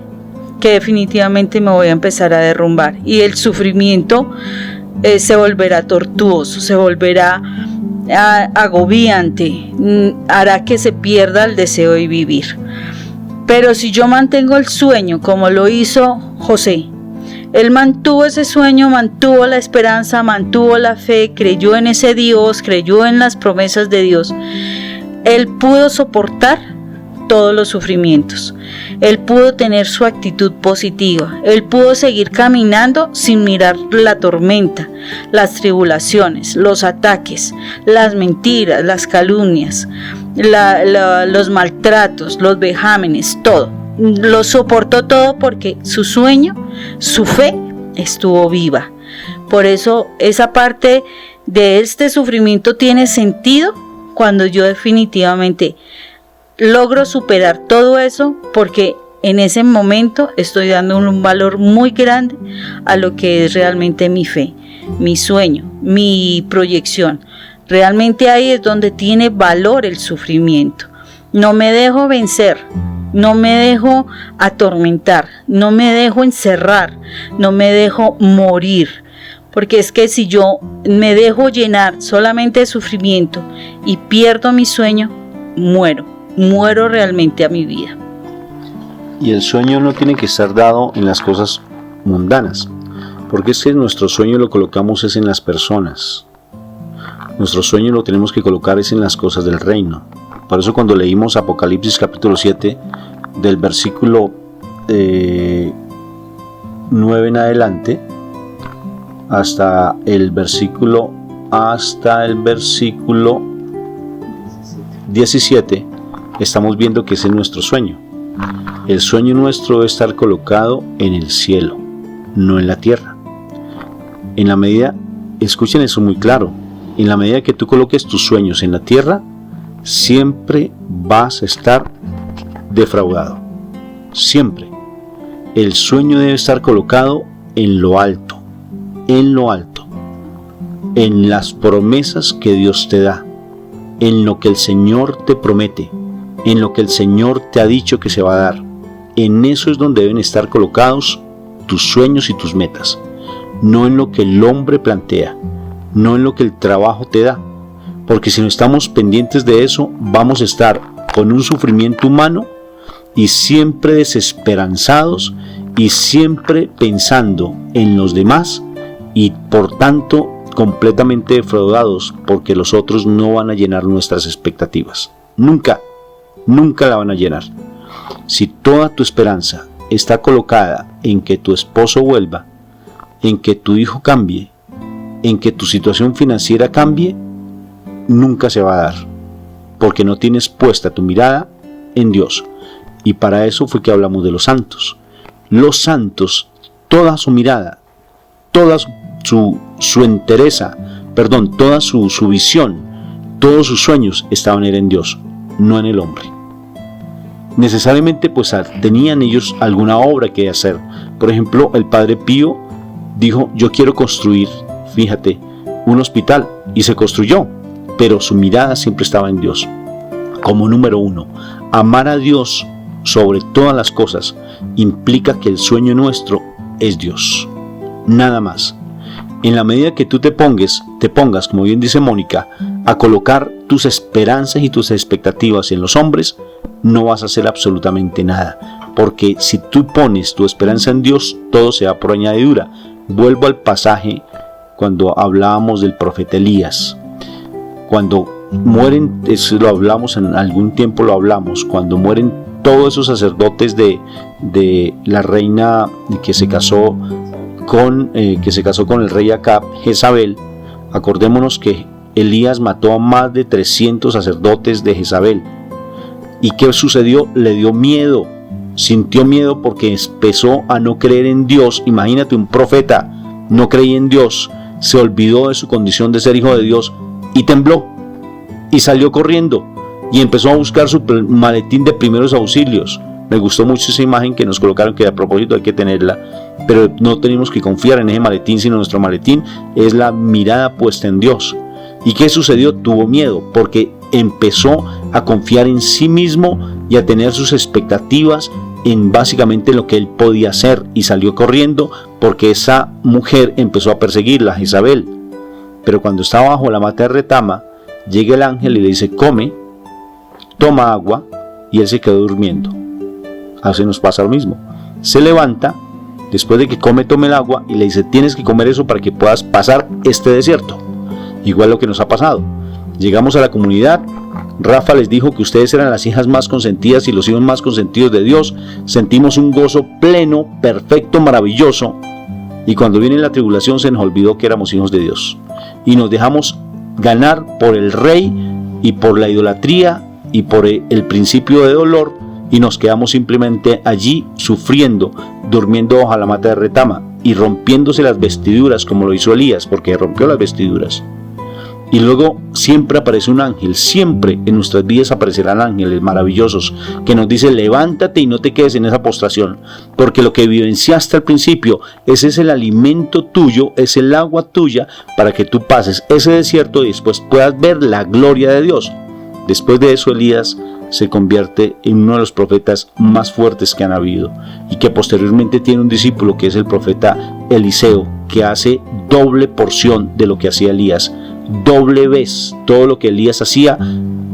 que definitivamente me voy a empezar a derrumbar, y el sufrimiento se volverá tortuoso, se volverá agobiante, hará que se pierda el deseo de vivir. Pero si yo mantengo el sueño como lo hizo José, él mantuvo ese sueño, mantuvo la esperanza, mantuvo la fe, creyó en ese Dios, creyó en las promesas de Dios, él pudo soportar todos los sufrimientos. Él pudo tener su actitud positiva. Él pudo seguir caminando sin mirar la tormenta, las tribulaciones, los ataques, las mentiras, las calumnias, los maltratos, los vejámenes, todo. Lo soportó todo porque su sueño, su fe estuvo viva. Por eso esa parte de este sufrimiento tiene sentido cuando yo definitivamente logro superar todo eso, porque en ese momento estoy dando un valor muy grande a lo que es realmente mi fe, mi sueño, mi proyección. Realmente ahí es donde tiene valor el sufrimiento. No me dejo vencer, no me dejo atormentar, no me dejo encerrar, no me dejo morir. Porque es que si yo me dejo llenar solamente de sufrimiento y pierdo mi sueño, muero realmente a mi vida. Y el sueño no tiene que estar dado en las cosas mundanas, porque es que nuestro sueño lo colocamos es en las personas. Nuestro sueño lo tenemos que colocar es en las cosas del reino. Por eso cuando leímos Apocalipsis capítulo 7, del versículo 9 en adelante, hasta el versículo 17, estamos viendo que ese es nuestro sueño. El sueño nuestro debe estar colocado en el cielo, no en la tierra. En la medida, escuchen eso muy claro, en la medida que tú coloques tus sueños en la tierra, siempre vas a estar defraudado. Siempre. El sueño debe estar colocado en lo alto, en las promesas que Dios te da, en lo que el Señor te promete, en lo que el Señor te ha dicho que se va a dar. En eso es donde deben estar colocados tus sueños y tus metas, no en lo que el hombre plantea, no en lo que el trabajo te da, porque si no estamos pendientes de eso, vamos a estar con un sufrimiento humano y siempre desesperanzados y siempre pensando en los demás y por tanto completamente defraudados porque los otros no van a llenar nuestras expectativas. Nunca la van a llenar. Si toda tu esperanza está colocada en que tu esposo vuelva, en que tu hijo cambie, en que tu situación financiera cambie, nunca se va a dar, porque no tienes puesta tu mirada en Dios. Y para eso fue que hablamos de los santos. Los santos, toda su mirada, toda su entereza, toda su visión, todos sus sueños estaban en Dios, no en el hombre. Necesariamente pues tenían ellos alguna obra que hacer. Por ejemplo, el Padre Pío dijo: yo quiero construir, fíjate, un hospital, y se construyó, pero su mirada siempre estaba en Dios. Como número uno, amar a Dios sobre todas las cosas implica que el sueño nuestro es Dios, nada más. En la medida que tú te pongas, como bien dice Mónica, a colocar tus esperanzas y tus expectativas en los hombres, no vas a hacer absolutamente nada, porque si tú pones tu esperanza en Dios, todo se da por añadidura. Vuelvo al pasaje cuando hablábamos del profeta Elías. Cuando mueren, eso lo hablamos en algún tiempo, cuando mueren todos esos sacerdotes de la reina que se casó con el rey Acab, Jezabel. Acordémonos que Elías mató a más de 300 sacerdotes de Jezabel. ¿Y qué sucedió? Le dio miedo, sintió miedo porque empezó a no creer en Dios. Imagínate, un profeta no creía en Dios, se olvidó de su condición de ser hijo de Dios y tembló y salió corriendo y empezó a buscar su maletín de primeros auxilios. Me gustó mucho esa imagen que nos colocaron, que a propósito hay que tenerla, pero no tenemos que confiar en ese maletín, sino nuestro maletín es la mirada puesta en Dios. ¿Y qué sucedió? Tuvo miedo porque empezó a confiar en sí mismo y a tener sus expectativas en básicamente lo que él podía hacer, y salió corriendo porque esa mujer empezó a perseguirla, Jezabel. Pero cuando estaba bajo la mata de retama, llega el ángel y le dice: come, toma agua, y él se quedó durmiendo. Así nos pasa lo mismo. Se levanta después de que tome el agua y le dice: tienes que comer eso para que puedas pasar este desierto. Igual lo que nos ha pasado. Llegamos a la comunidad, Rafa les dijo que ustedes eran las hijas más consentidas y los hijos más consentidos de Dios. Sentimos un gozo pleno, perfecto, maravilloso, y cuando viene la tribulación se nos olvidó que éramos hijos de Dios y nos dejamos ganar por el rey y por la idolatría y por el principio de dolor, y nos quedamos simplemente allí sufriendo, durmiendo bajo la mata de retama y rompiéndose las vestiduras, como lo hizo Elías, porque rompió las vestiduras. Y luego siempre aparece un ángel, siempre en nuestras vidas aparecerán ángeles maravillosos que nos dicen: levántate y no te quedes en esa postración, porque lo que vivenciaste al principio, ese es el alimento tuyo, es el agua tuya para que tú pases ese desierto y después puedas ver la gloria de Dios. Después de eso, Elías se convierte en uno de los profetas más fuertes que han habido, y que posteriormente tiene un discípulo que es el profeta Eliseo, que hace doble porción de lo que hacía Elías. Doble vez, todo lo que Elías hacía,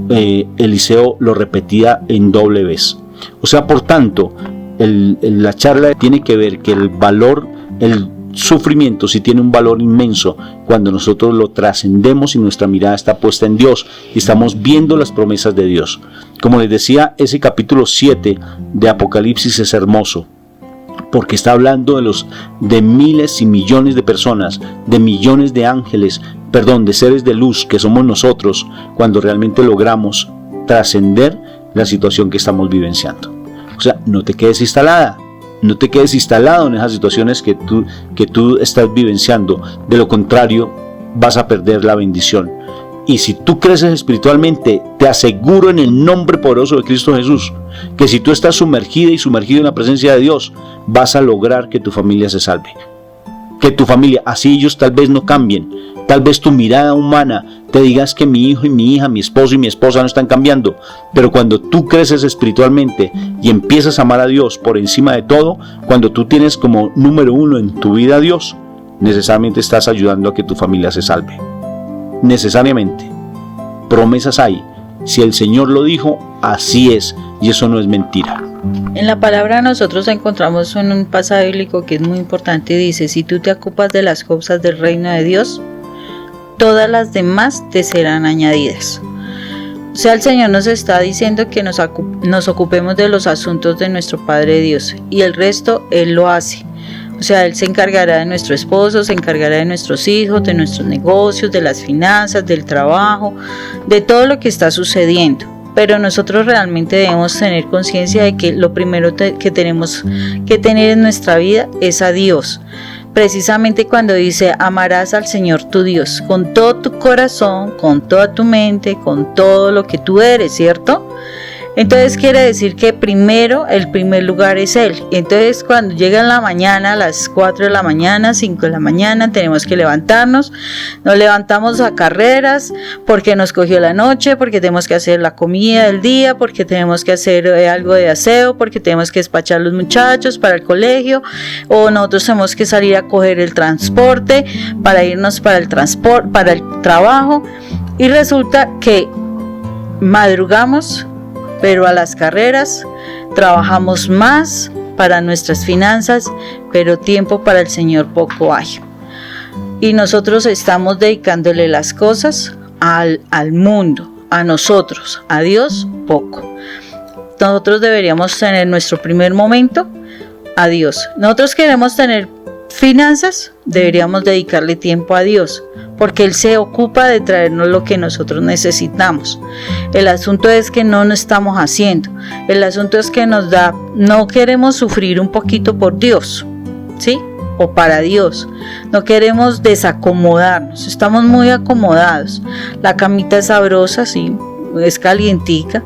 Eliseo lo repetía en doble vez. O sea, por tanto, la charla tiene que ver que el sufrimiento sí tiene un valor inmenso cuando nosotros lo trascendemos y nuestra mirada está puesta en Dios y estamos viendo las promesas de Dios. Como les decía, ese capítulo 7 de Apocalipsis es hermoso, porque está hablando de miles y millones de personas, de millones de ángeles, de seres de luz que somos nosotros, cuando realmente logramos trascender la situación que estamos vivenciando. O sea, no te quedes instalada, no te quedes instalado en esas situaciones que tú estás vivenciando. De lo contrario, vas a perder la bendición. Y si tú creces espiritualmente, te aseguro en el nombre poderoso de Cristo Jesús, que si tú estás sumergida y sumergido en la presencia de Dios, vas a lograr que tu familia se salve. Que tu familia, así ellos tal vez no cambien, tal vez tu mirada humana te digas que mi hijo y mi hija, mi esposo y mi esposa no están cambiando, pero cuando tú creces espiritualmente y empiezas a amar a Dios por encima de todo, cuando tú tienes como número uno en tu vida a Dios, necesariamente estás ayudando a que tu familia se salve. Necesariamente. Promesas hay. Si el Señor lo dijo, así es. y eso no es mentira. En la palabra nosotros encontramos un pasaje bíblico que es muy importante y dice: si tú te ocupas de las cosas del reino de Dios, todas las demás te serán añadidas. O sea, el Señor nos está diciendo que nos ocupemos de los asuntos de nuestro Padre Dios, y el resto Él lo hace. O sea, Él se encargará de nuestro esposo, se encargará de nuestros hijos, de nuestros negocios, de las finanzas, del trabajo, de todo lo que está sucediendo. Pero nosotros realmente debemos tener conciencia de que lo primero que tenemos que tener en nuestra vida es a Dios. Precisamente cuando dice: amarás al Señor tu Dios con todo tu corazón, con toda tu mente, con todo lo que tú eres, ¿cierto? Entonces quiere decir que primero, el primer lugar es Él. Entonces cuando llega en la mañana, a las 4 de la mañana, 5 de la mañana, tenemos que levantarnos. Nos levantamos a carreras porque nos cogió la noche, porque tenemos que hacer la comida del día, porque tenemos que hacer algo de aseo, porque tenemos que despachar a los muchachos para el colegio, o nosotros tenemos que salir a coger el transporte para irnos para el trabajo. Y resulta que madrugamos, pero a las carreras, trabajamos más para nuestras finanzas, pero tiempo para el Señor poco hay. Y nosotros estamos dedicándole las cosas al mundo, a nosotros, a Dios poco. Nosotros deberíamos tener nuestro primer momento a Dios. Nosotros queremos tener finanzas, deberíamos dedicarle tiempo a Dios, porque Él se ocupa de traernos lo que nosotros necesitamos. El asunto es que no lo estamos haciendo. El asunto es que no queremos sufrir un poquito por Dios, ¿sí? O para Dios. No queremos desacomodarnos. Estamos muy acomodados. La camita es sabrosa, sí, es calientica,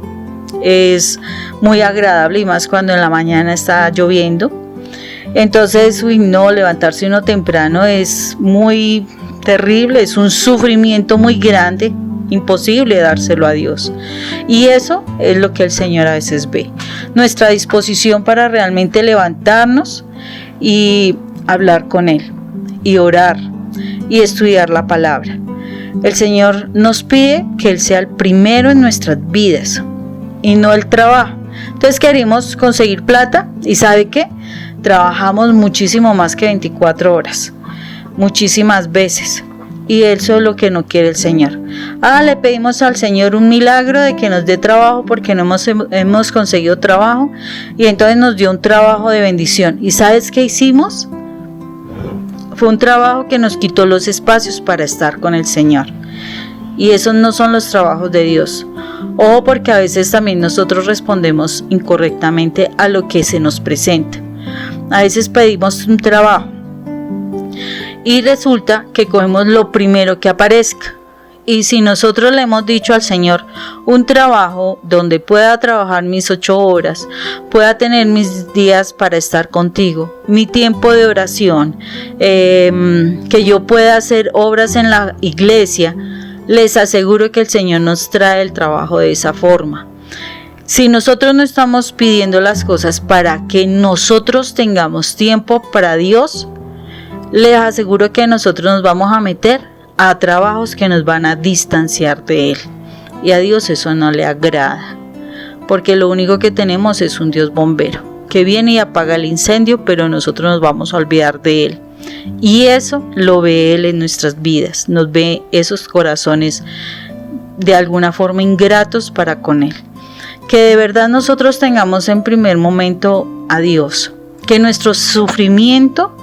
es muy agradable, y más cuando en la mañana está lloviendo. Entonces, levantarse uno temprano es muy terrible, es un sufrimiento muy grande, imposible dárselo a Dios. Y eso es lo que el Señor a veces ve. Nuestra disposición para realmente levantarnos y hablar con Él, y orar, y estudiar la palabra. El Señor nos pide que Él sea el primero en nuestras vidas, y no el trabajo. Entonces queremos conseguir plata, y ¿sabe qué? Trabajamos muchísimo más que 24 horas, muchísimas veces, y eso es lo que no quiere el Señor. Le pedimos al Señor un milagro de que nos dé trabajo, porque no hemos conseguido trabajo, y entonces nos dio un trabajo de bendición. ¿Y sabes qué hicimos? Fue un trabajo que nos quitó los espacios para estar con el Señor, y esos no son los trabajos de Dios. Ojo, porque a veces también nosotros respondemos incorrectamente a lo que se nos presenta. A veces pedimos un trabajo y resulta que cogemos lo primero que aparezca. Y si nosotros le hemos dicho al Señor un trabajo donde pueda trabajar mis 8 horas, pueda tener mis días para estar contigo, mi tiempo de oración, que yo pueda hacer obras en la iglesia, les aseguro que el Señor nos trae el trabajo de esa forma. Si nosotros no estamos pidiendo las cosas para que nosotros tengamos tiempo para Dios, les aseguro que nosotros nos vamos a meter a trabajos que nos van a distanciar de Él. Y a Dios eso no le agrada, porque lo único que tenemos es un Dios bombero, que viene y apaga el incendio, pero nosotros nos vamos a olvidar de Él. Y eso lo ve Él en nuestras vidas, nos ve esos corazones de alguna forma ingratos para con Él. Que de verdad nosotros tengamos en primer momento a Dios, que nuestro sufrimiento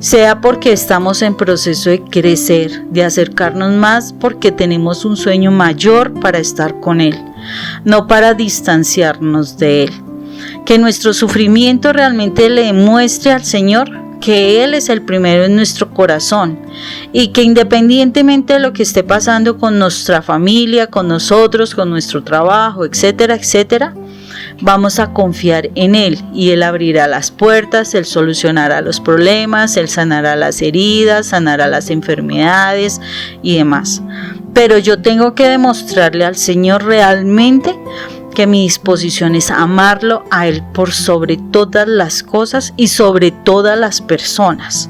sea porque estamos en proceso de crecer, de acercarnos más, porque tenemos un sueño mayor para estar con Él, no para distanciarnos de Él. Que nuestro sufrimiento realmente le demuestre al Señor que Él es el primero en nuestro corazón, y que independientemente de lo que esté pasando con nuestra familia, con nosotros, con nuestro trabajo, etcétera, etcétera, vamos a confiar en Él, y Él abrirá las puertas, Él solucionará los problemas, Él sanará las heridas, sanará las enfermedades y demás. Pero yo tengo que demostrarle al Señor realmente que mi disposición es amarlo a Él por sobre todas las cosas y sobre todas las personas.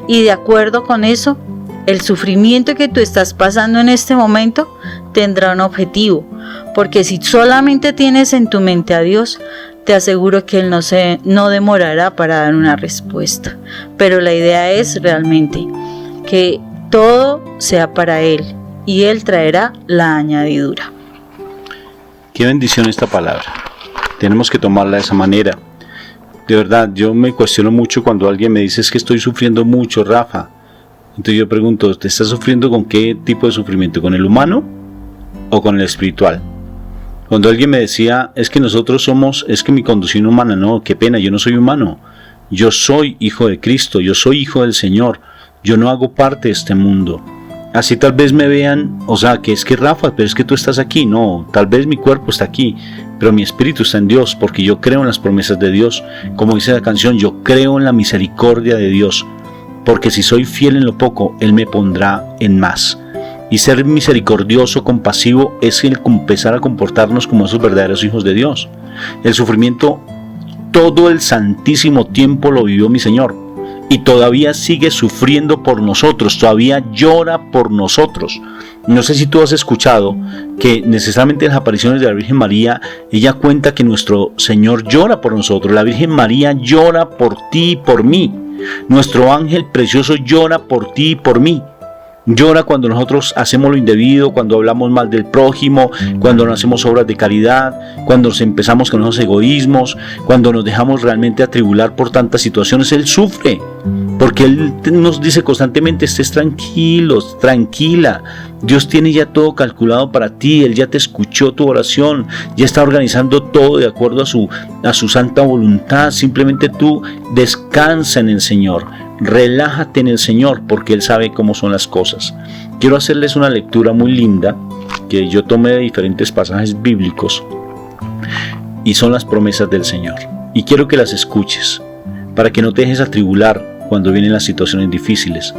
Y de acuerdo con eso, el sufrimiento que tú estás pasando en este momento tendrá un objetivo, porque si solamente tienes en tu mente a Dios, te aseguro que Él no demorará para dar una respuesta. Pero la idea es realmente que todo sea para Él y Él traerá la añadidura. Qué bendición esta palabra. Tenemos que tomarla de esa manera. De verdad, yo me cuestiono mucho cuando alguien me dice: es que estoy sufriendo mucho, Rafa. Entonces yo pregunto: ¿te estás sufriendo con qué tipo de sufrimiento? ¿Con el humano o con el espiritual? Cuando alguien me decía: es que es que mi condición humana, no, qué pena, yo no soy humano. Yo soy hijo de Cristo, yo soy hijo del Señor. Yo no hago parte de este mundo. Así tal vez me vean, o sea, que es que Rafa, pero es que tú estás aquí. No, tal vez mi cuerpo está aquí, pero mi espíritu está en Dios, porque yo creo en las promesas de Dios. Como dice la canción, yo creo en la misericordia de Dios, porque si soy fiel en lo poco, Él me pondrá en más. Y ser misericordioso, compasivo, es el empezar a comportarnos como esos verdaderos hijos de Dios. El sufrimiento, todo el santísimo tiempo lo vivió mi Señor, y todavía sigue sufriendo por nosotros, todavía llora por nosotros. No sé si tú has escuchado que necesariamente en las apariciones de la Virgen María, ella cuenta que nuestro Señor llora por nosotros. La Virgen María llora por ti y por mí. Nuestro ángel precioso llora por ti y por mí. Llora cuando nosotros hacemos lo indebido, cuando hablamos mal del prójimo, cuando no hacemos obras de caridad, cuando empezamos con esos egoísmos, cuando nos dejamos realmente atribular por tantas situaciones. Él sufre, porque Él nos dice constantemente: estés tranquilos, tranquila. Dios tiene ya todo calculado para ti. Él ya te escuchó tu oración, ya está organizando todo de acuerdo a su santa voluntad. Simplemente tú descansa en el Señor. Relájate en el Señor, porque Él sabe cómo son las cosas. Quiero hacerles una lectura muy linda que yo tomé de diferentes pasajes bíblicos, y son las promesas del Señor, y quiero que las escuches para que no te dejes atribular cuando vienen las situaciones difíciles.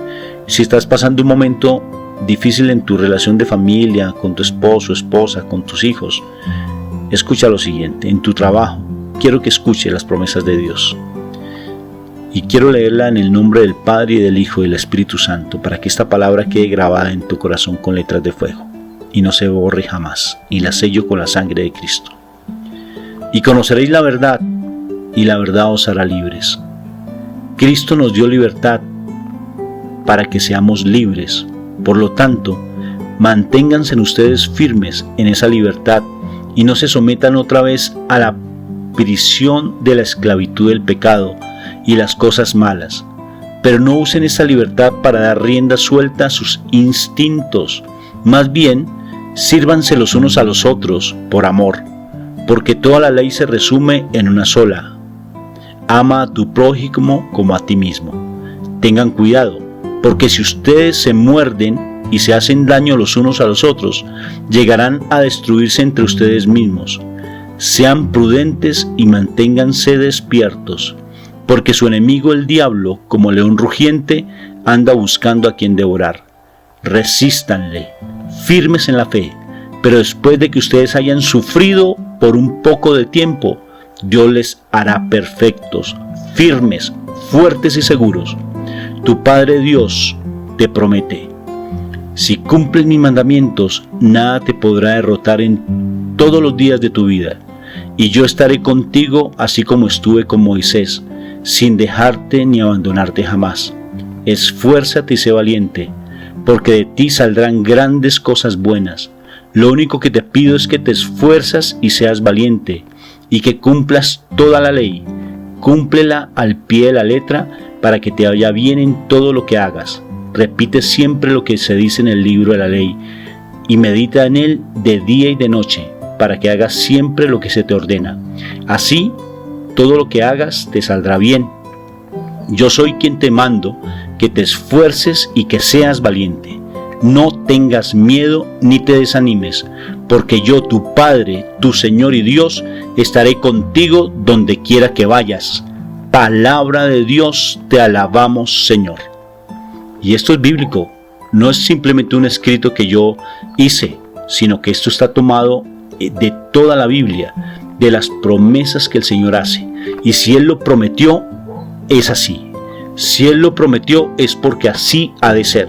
Si estás pasando un momento difícil en tu relación de familia, con tu esposo, esposa, con tus hijos, escucha lo siguiente. En tu trabajo, quiero que escuches las promesas de Dios. Y quiero leerla en el nombre del Padre, y del Hijo y del Espíritu Santo, para que esta palabra quede grabada en tu corazón con letras de fuego, y no se borre jamás, y la sello con la sangre de Cristo. Y conoceréis la verdad, y la verdad os hará libres. Cristo nos dio libertad para que seamos libres. Por lo tanto, manténganse ustedes firmes en esa libertad, y no se sometan otra vez a la prisión de la esclavitud del pecado y las cosas malas, pero no usen esa libertad para dar rienda suelta a sus instintos. Más bien, sírvanse los unos a los otros por amor, porque toda la ley se resume en una sola: ama a tu prójimo como a ti mismo. Tengan cuidado, porque si ustedes se muerden y se hacen daño los unos a los otros, llegarán a destruirse entre ustedes mismos. Sean prudentes y manténganse despiertos, porque su enemigo el diablo, como león rugiente, anda buscando a quien devorar. Resístanle, firmes en la fe, pero después de que ustedes hayan sufrido por un poco de tiempo, Dios les hará perfectos, firmes, fuertes y seguros. Tu Padre Dios te promete: si cumples mis mandamientos, nada te podrá derrotar en todos los días de tu vida, y yo estaré contigo así como estuve con Moisés, sin dejarte ni abandonarte jamás. Esfuérzate y sé valiente, porque de ti saldrán grandes cosas buenas. Lo único que te pido es que te esfuerzas y seas valiente, y que cumplas toda la ley. Cúmplela al pie de la letra, para que te vaya bien en todo lo que hagas. Repite siempre lo que se dice en el libro de la ley, y medita en él de día y de noche, para que hagas siempre lo que se te ordena. Así, todo lo que hagas te saldrá bien. Yo soy quien te mando que te esfuerces y que seas valiente. No tengas miedo ni te desanimes, porque yo, tu Padre, tu Señor y Dios, estaré contigo donde quiera que vayas. Palabra de Dios, te alabamos, Señor. Y esto es bíblico, no es simplemente un escrito que yo hice, sino que esto está tomado de toda la Biblia, de las promesas que el Señor hace. Y si Él lo prometió, es así. Si Él lo prometió es porque así ha de ser.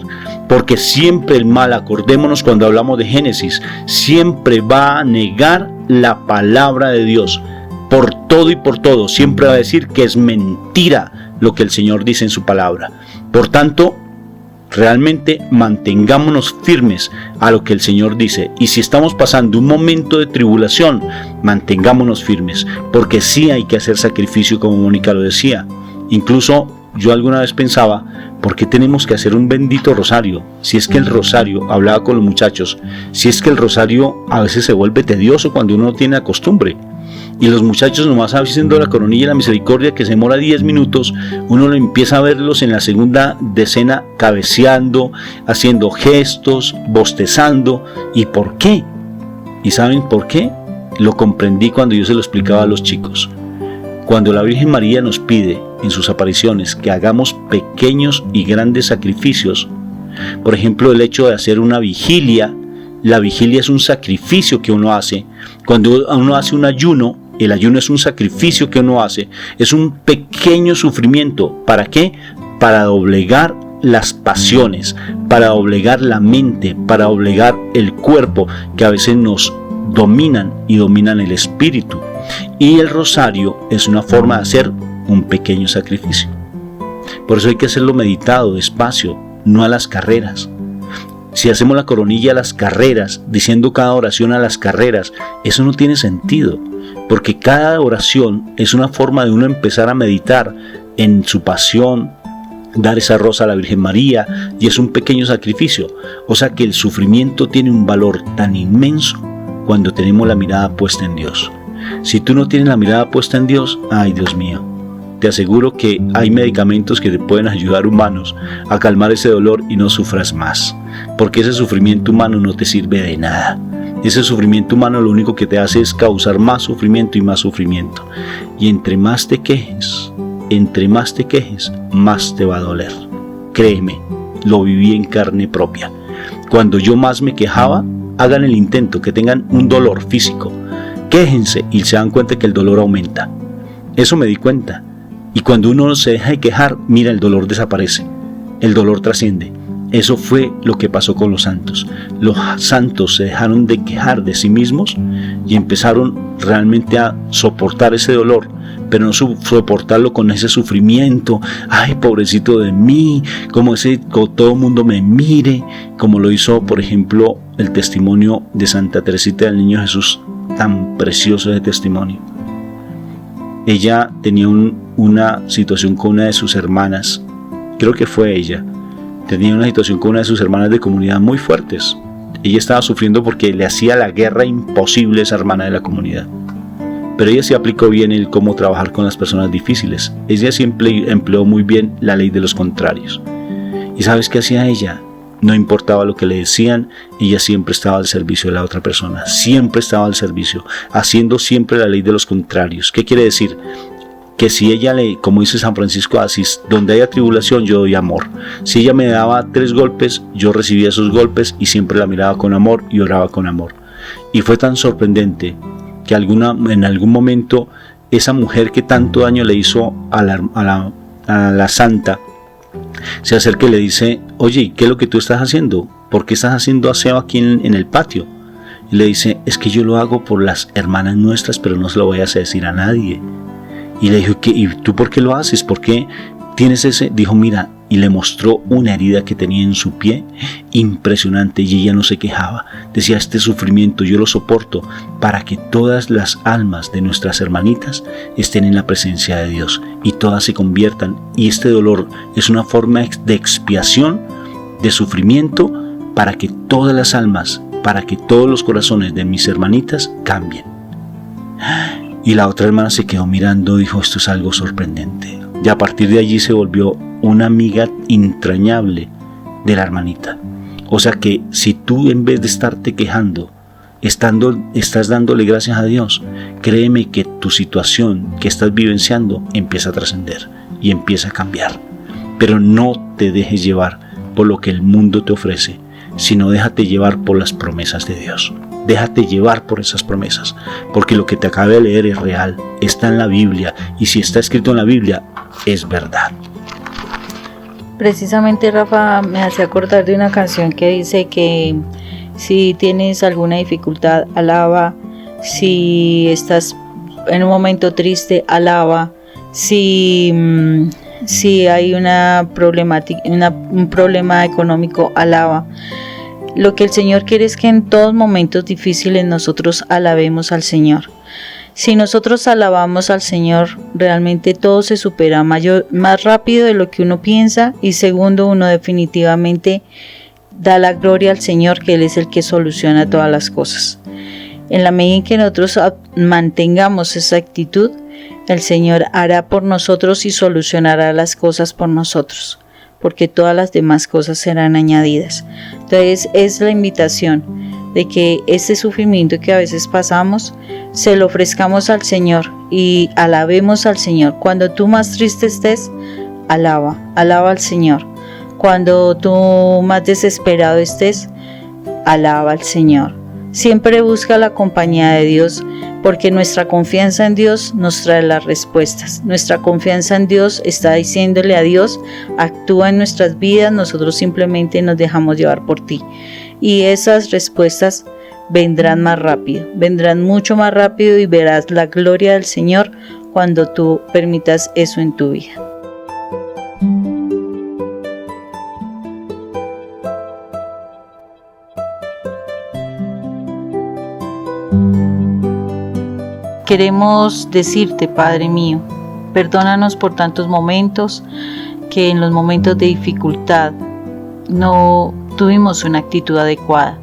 Porque siempre el mal, acordémonos cuando hablamos de Génesis, siempre va a negar la palabra de Dios. Por todo y por todo, siempre va a decir que es mentira lo que el Señor dice en su palabra. Por tanto, realmente mantengámonos firmes a lo que el Señor dice. Y si estamos pasando un momento de tribulación, mantengámonos firmes, porque sí hay que hacer sacrificio, como Mónica lo decía. Incluso yo alguna vez pensaba, ¿por qué tenemos que hacer un bendito rosario? Si es que el rosario, hablaba con los muchachos, si es que el rosario a veces se vuelve tedioso cuando uno no tiene la costumbre. Y los muchachos nomás haciendo la coronilla y la misericordia, que se demora 10 minutos, uno lo empieza a verlos en la segunda decena cabeceando, haciendo gestos, bostezando. ¿Y por qué? ¿Y saben por qué? Lo comprendí cuando yo se lo explicaba a los chicos. Cuando la Virgen María nos pide en sus apariciones que hagamos pequeños y grandes sacrificios, por ejemplo el hecho de hacer una vigilia, la vigilia es un sacrificio que uno hace. Cuando uno hace un ayuno, el ayuno es un sacrificio que uno hace, es un pequeño sufrimiento. ¿Para qué? Para doblegar las pasiones, para doblegar la mente, para doblegar el cuerpo, que a veces nos dominan y dominan el espíritu. Y el rosario es una forma de hacer un pequeño sacrificio. Por eso hay que hacerlo meditado, despacio, no a las carreras. Si hacemos la coronilla a las carreras, diciendo cada oración a las carreras, eso no tiene sentido, porque cada oración es una forma de uno empezar a meditar en su pasión, dar esa rosa a la Virgen María, y es un pequeño sacrificio. O sea que el sufrimiento tiene un valor tan inmenso cuando tenemos la mirada puesta en Dios. Si tú no tienes la mirada puesta en Dios, ay Dios mío, te aseguro que hay medicamentos que te pueden ayudar, humanos, a calmar ese dolor y no sufras más, porque ese sufrimiento humano no te sirve de nada. Ese sufrimiento humano lo único que te hace es causar más sufrimiento y más sufrimiento. Y entre más te quejes, más te va a doler. Créeme, lo viví en carne propia. Cuando yo más me quejaba, hagan el intento, que tengan un dolor físico, quéjense y se dan cuenta que el dolor aumenta. Eso me di cuenta. Y cuando uno se deja de quejar, mira, el dolor desaparece, el dolor trasciende. Eso fue lo que pasó con los santos. Los santos se dejaron de quejar de sí mismos y empezaron realmente a soportar ese dolor, pero no soportarlo con ese sufrimiento. Ay, pobrecito de mí, como todo el mundo me mire, como lo hizo, por ejemplo, el testimonio de Santa Teresita del Niño Jesús, tan precioso ese testimonio. Ella tenía una situación con una de sus hermanas, creo que fue ella, tenía una situación con una de sus hermanas de comunidad muy fuertes. Ella estaba sufriendo porque le hacía la guerra imposible a esa hermana de la comunidad. Pero ella sí aplicó bien el cómo trabajar con las personas difíciles. Ella siempre empleó muy bien la ley de los contrarios. ¿Y sabes qué hacía ella? No importaba lo que le decían, ella siempre estaba al servicio de la otra persona, siempre estaba al servicio, haciendo siempre la ley de los contrarios. ¿Qué quiere decir? Que si ella como dice San Francisco de Asís, donde haya tribulación yo doy amor. Si ella me daba 3 golpes, yo recibía esos golpes y siempre la miraba con amor y oraba con amor. Y fue tan sorprendente que en algún momento esa mujer que tanto daño le hizo a la santa, se acerca y le dice: oye, ¿qué es lo que tú estás haciendo? ¿Por qué estás haciendo aseo aquí en el patio? Y le dice: es que yo lo hago por las hermanas nuestras, pero no se lo vayas a decir a nadie. Y le dijo: ¿y tú por qué lo haces? ¿Por qué tienes ese? Dijo: mira, y le mostró una herida que tenía en su pie, impresionante, y ella no se quejaba. Decía: este sufrimiento yo lo soporto para que todas las almas de nuestras hermanitas estén en la presencia de Dios y todas se conviertan, y este dolor es una forma de expiación, de sufrimiento, para que todas las almas, para que todos los corazones de mis hermanitas cambien. Y la otra hermana se quedó mirando, dijo: esto es algo sorprendente. Y a partir de allí se volvió una amiga entrañable de la hermanita. O sea que si tú, en vez de estarte quejando, estás dándole gracias a Dios, créeme que tu situación que estás vivenciando empieza a trascender y empieza a cambiar. Pero no te dejes llevar por lo que el mundo te ofrece, sino déjate llevar por las promesas de Dios. Déjate llevar por esas promesas, porque lo que te acabo de leer es real, está en la Biblia, y si está escrito en la Biblia, es verdad. Precisamente Rafa me hace acordar de una canción que dice que si tienes alguna dificultad, alaba. Si estás en un momento triste, alaba. Si hay una problemática, un problema económico, alaba. Lo que el Señor quiere es que en todos momentos difíciles nosotros alabemos al Señor. Si nosotros alabamos al Señor, realmente todo se supera más rápido de lo que uno piensa, y segundo, uno definitivamente da la gloria al Señor, que Él es el que soluciona todas las cosas. En la medida en que nosotros mantengamos esa actitud, el Señor hará por nosotros y solucionará las cosas por nosotros, porque todas las demás cosas serán añadidas. Entonces es la invitación de que este sufrimiento que a veces pasamos, se lo ofrezcamos al Señor y alabemos al Señor. Cuando tú más triste estés, alaba al Señor. Cuando tú más desesperado estés, alaba al Señor. Siempre busca la compañía de Dios, porque nuestra confianza en Dios nos trae las respuestas. Nuestra confianza en Dios está diciéndole a Dios, actúa en nuestras vidas, nosotros simplemente nos dejamos llevar por ti. Y esas respuestas vendrán más rápido, vendrán mucho más rápido, y verás la gloria del Señor cuando tú permitas eso en tu vida. Queremos decirte, Padre mío, perdónanos por tantos momentos que en los momentos de dificultad no tuvimos una actitud adecuada.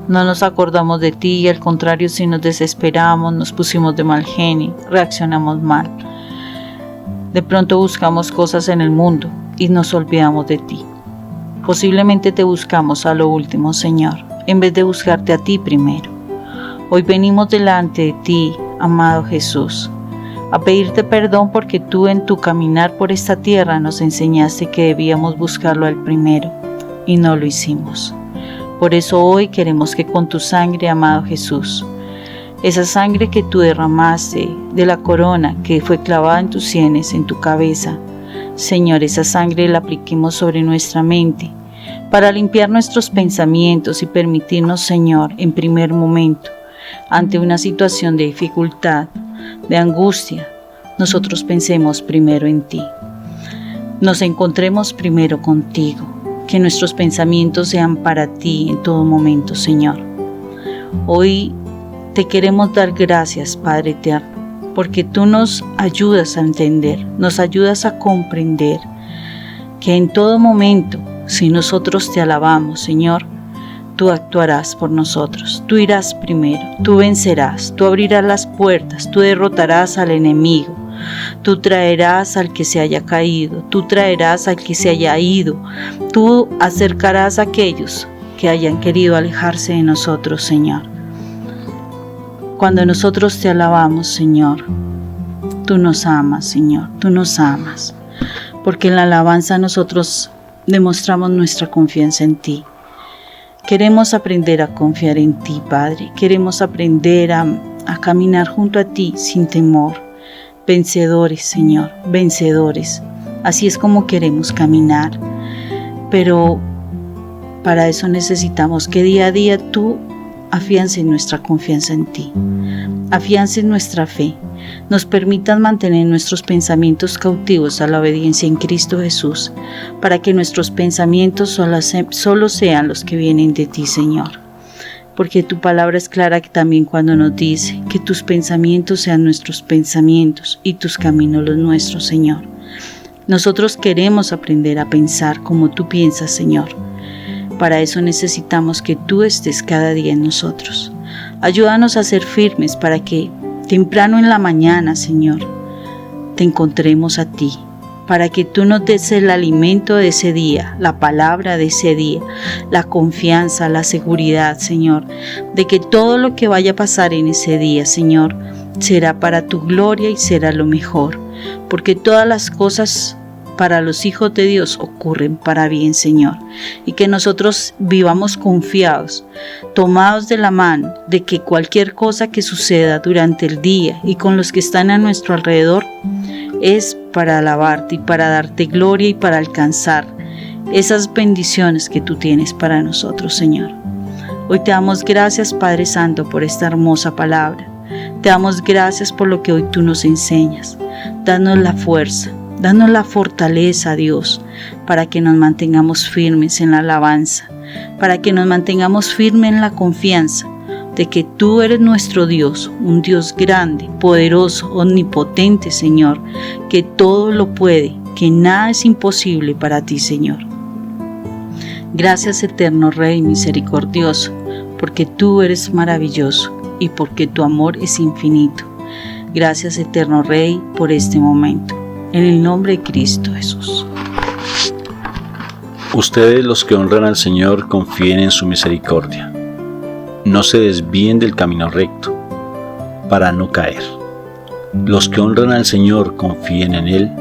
No nos acordamos de ti y al contrario, si nos desesperamos, nos pusimos de mal genio, reaccionamos mal. De pronto buscamos cosas en el mundo y nos olvidamos de ti. Posiblemente te buscamos a lo último, Señor, en vez de buscarte a ti primero. Hoy venimos delante de ti, amado Jesús, a pedirte perdón porque tú en tu caminar por esta tierra nos enseñaste que debíamos buscarlo al primero y no lo hicimos. Por eso hoy queremos que con tu sangre, amado Jesús, esa sangre que tú derramaste de la corona que fue clavada en tus sienes, en tu cabeza, Señor, esa sangre la apliquemos sobre nuestra mente para limpiar nuestros pensamientos y permitirnos, Señor, en primer momento, ante una situación de dificultad, de angustia, nosotros pensemos primero en ti. Nos encontremos primero contigo, que nuestros pensamientos sean para ti en todo momento, Señor. Hoy te queremos dar gracias, Padre eterno, porque tú nos ayudas a entender, nos ayudas a comprender que en todo momento, si nosotros te alabamos, Señor, tú actuarás por nosotros, tú irás primero, tú vencerás, tú abrirás las puertas, tú derrotarás al enemigo, tú traerás al que se haya caído, tú traerás al que se haya ido, tú acercarás a aquellos que hayan querido alejarse de nosotros, Señor. Cuando nosotros te alabamos, Señor, tú nos amas, Señor, tú nos amas, porque en la alabanza nosotros demostramos nuestra confianza en ti. Queremos aprender a confiar en ti, Padre. Queremos aprender a caminar junto a ti sin temor. Vencedores, Señor, vencedores. Así es como queremos caminar. Pero para eso necesitamos que día a día tú afiances nuestra confianza en ti. Afiances nuestra fe. Nos permitas mantener nuestros pensamientos cautivos a la obediencia en Cristo Jesús, para que nuestros pensamientos solo sean los que vienen de ti, Señor. Porque tu palabra es clara que también cuando nos dice que tus pensamientos sean nuestros pensamientos y tus caminos los nuestros, Señor. Nosotros queremos aprender a pensar como tú piensas, Señor. Para eso necesitamos que tú estés cada día en nosotros. Ayúdanos a ser firmes para que temprano en la mañana, Señor, te encontremos a ti, para que tú nos des el alimento de ese día, la palabra de ese día, la confianza, la seguridad, Señor, de que todo lo que vaya a pasar en ese día, Señor, será para tu gloria y será lo mejor, porque todas las cosas para los hijos de Dios ocurren para bien, Señor, y que nosotros vivamos confiados, tomados de la mano, de que cualquier cosa que suceda durante el día y con los que están a nuestro alrededor es para alabarte y para darte gloria y para alcanzar esas bendiciones que tú tienes para nosotros, Señor. Hoy te damos gracias, Padre Santo, por esta hermosa palabra. Te damos gracias por lo que hoy tú nos enseñas. Danos la fuerza, danos la fortaleza, Dios, para que nos mantengamos firmes en la alabanza, para que nos mantengamos firmes en la confianza de que tú eres nuestro Dios, un Dios grande, poderoso, omnipotente, Señor, que todo lo puede, que nada es imposible para ti, Señor. Gracias, eterno Rey misericordioso, porque tú eres maravilloso y porque tu amor es infinito. Gracias, eterno Rey, por este momento. En el nombre de Cristo Jesús. Ustedes, los que honran al Señor, confíen en su misericordia. No se desvíen del camino recto, para no caer. Los que honran al Señor confíen en Él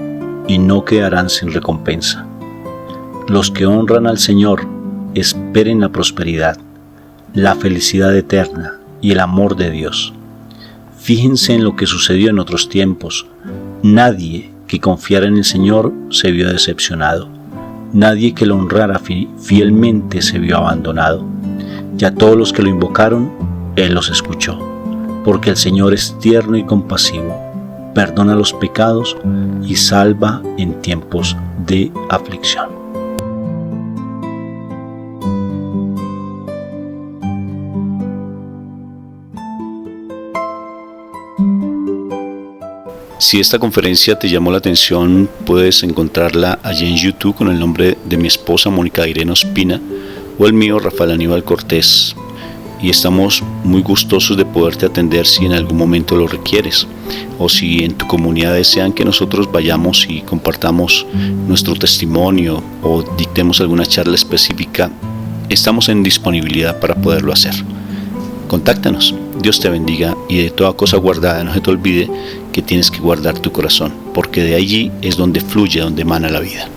y no quedarán sin recompensa. Los que honran al Señor esperen la prosperidad, la felicidad eterna y el amor de Dios. Fíjense en lo que sucedió en otros tiempos. Nadie que confiara en el Señor se vio decepcionado. Nadie que lo honrara fielmente se vio abandonado. Ya todos los que lo invocaron, Él los escuchó, porque el Señor es tierno y compasivo, perdona los pecados y salva en tiempos de aflicción. Si esta conferencia te llamó la atención, puedes encontrarla allí en YouTube con el nombre de mi esposa Mónica Irene Ospina o el mío Rafael Aníbal Cortés, y estamos muy gustosos de poderte atender si en algún momento lo requieres, o si en tu comunidad desean que nosotros vayamos y compartamos nuestro testimonio o dictemos alguna charla específica. Estamos en disponibilidad para poderlo hacer. Contáctanos. Dios te bendiga, y de toda cosa guardada no se te olvide que tienes que guardar tu corazón, porque de allí es donde fluye, donde emana la vida.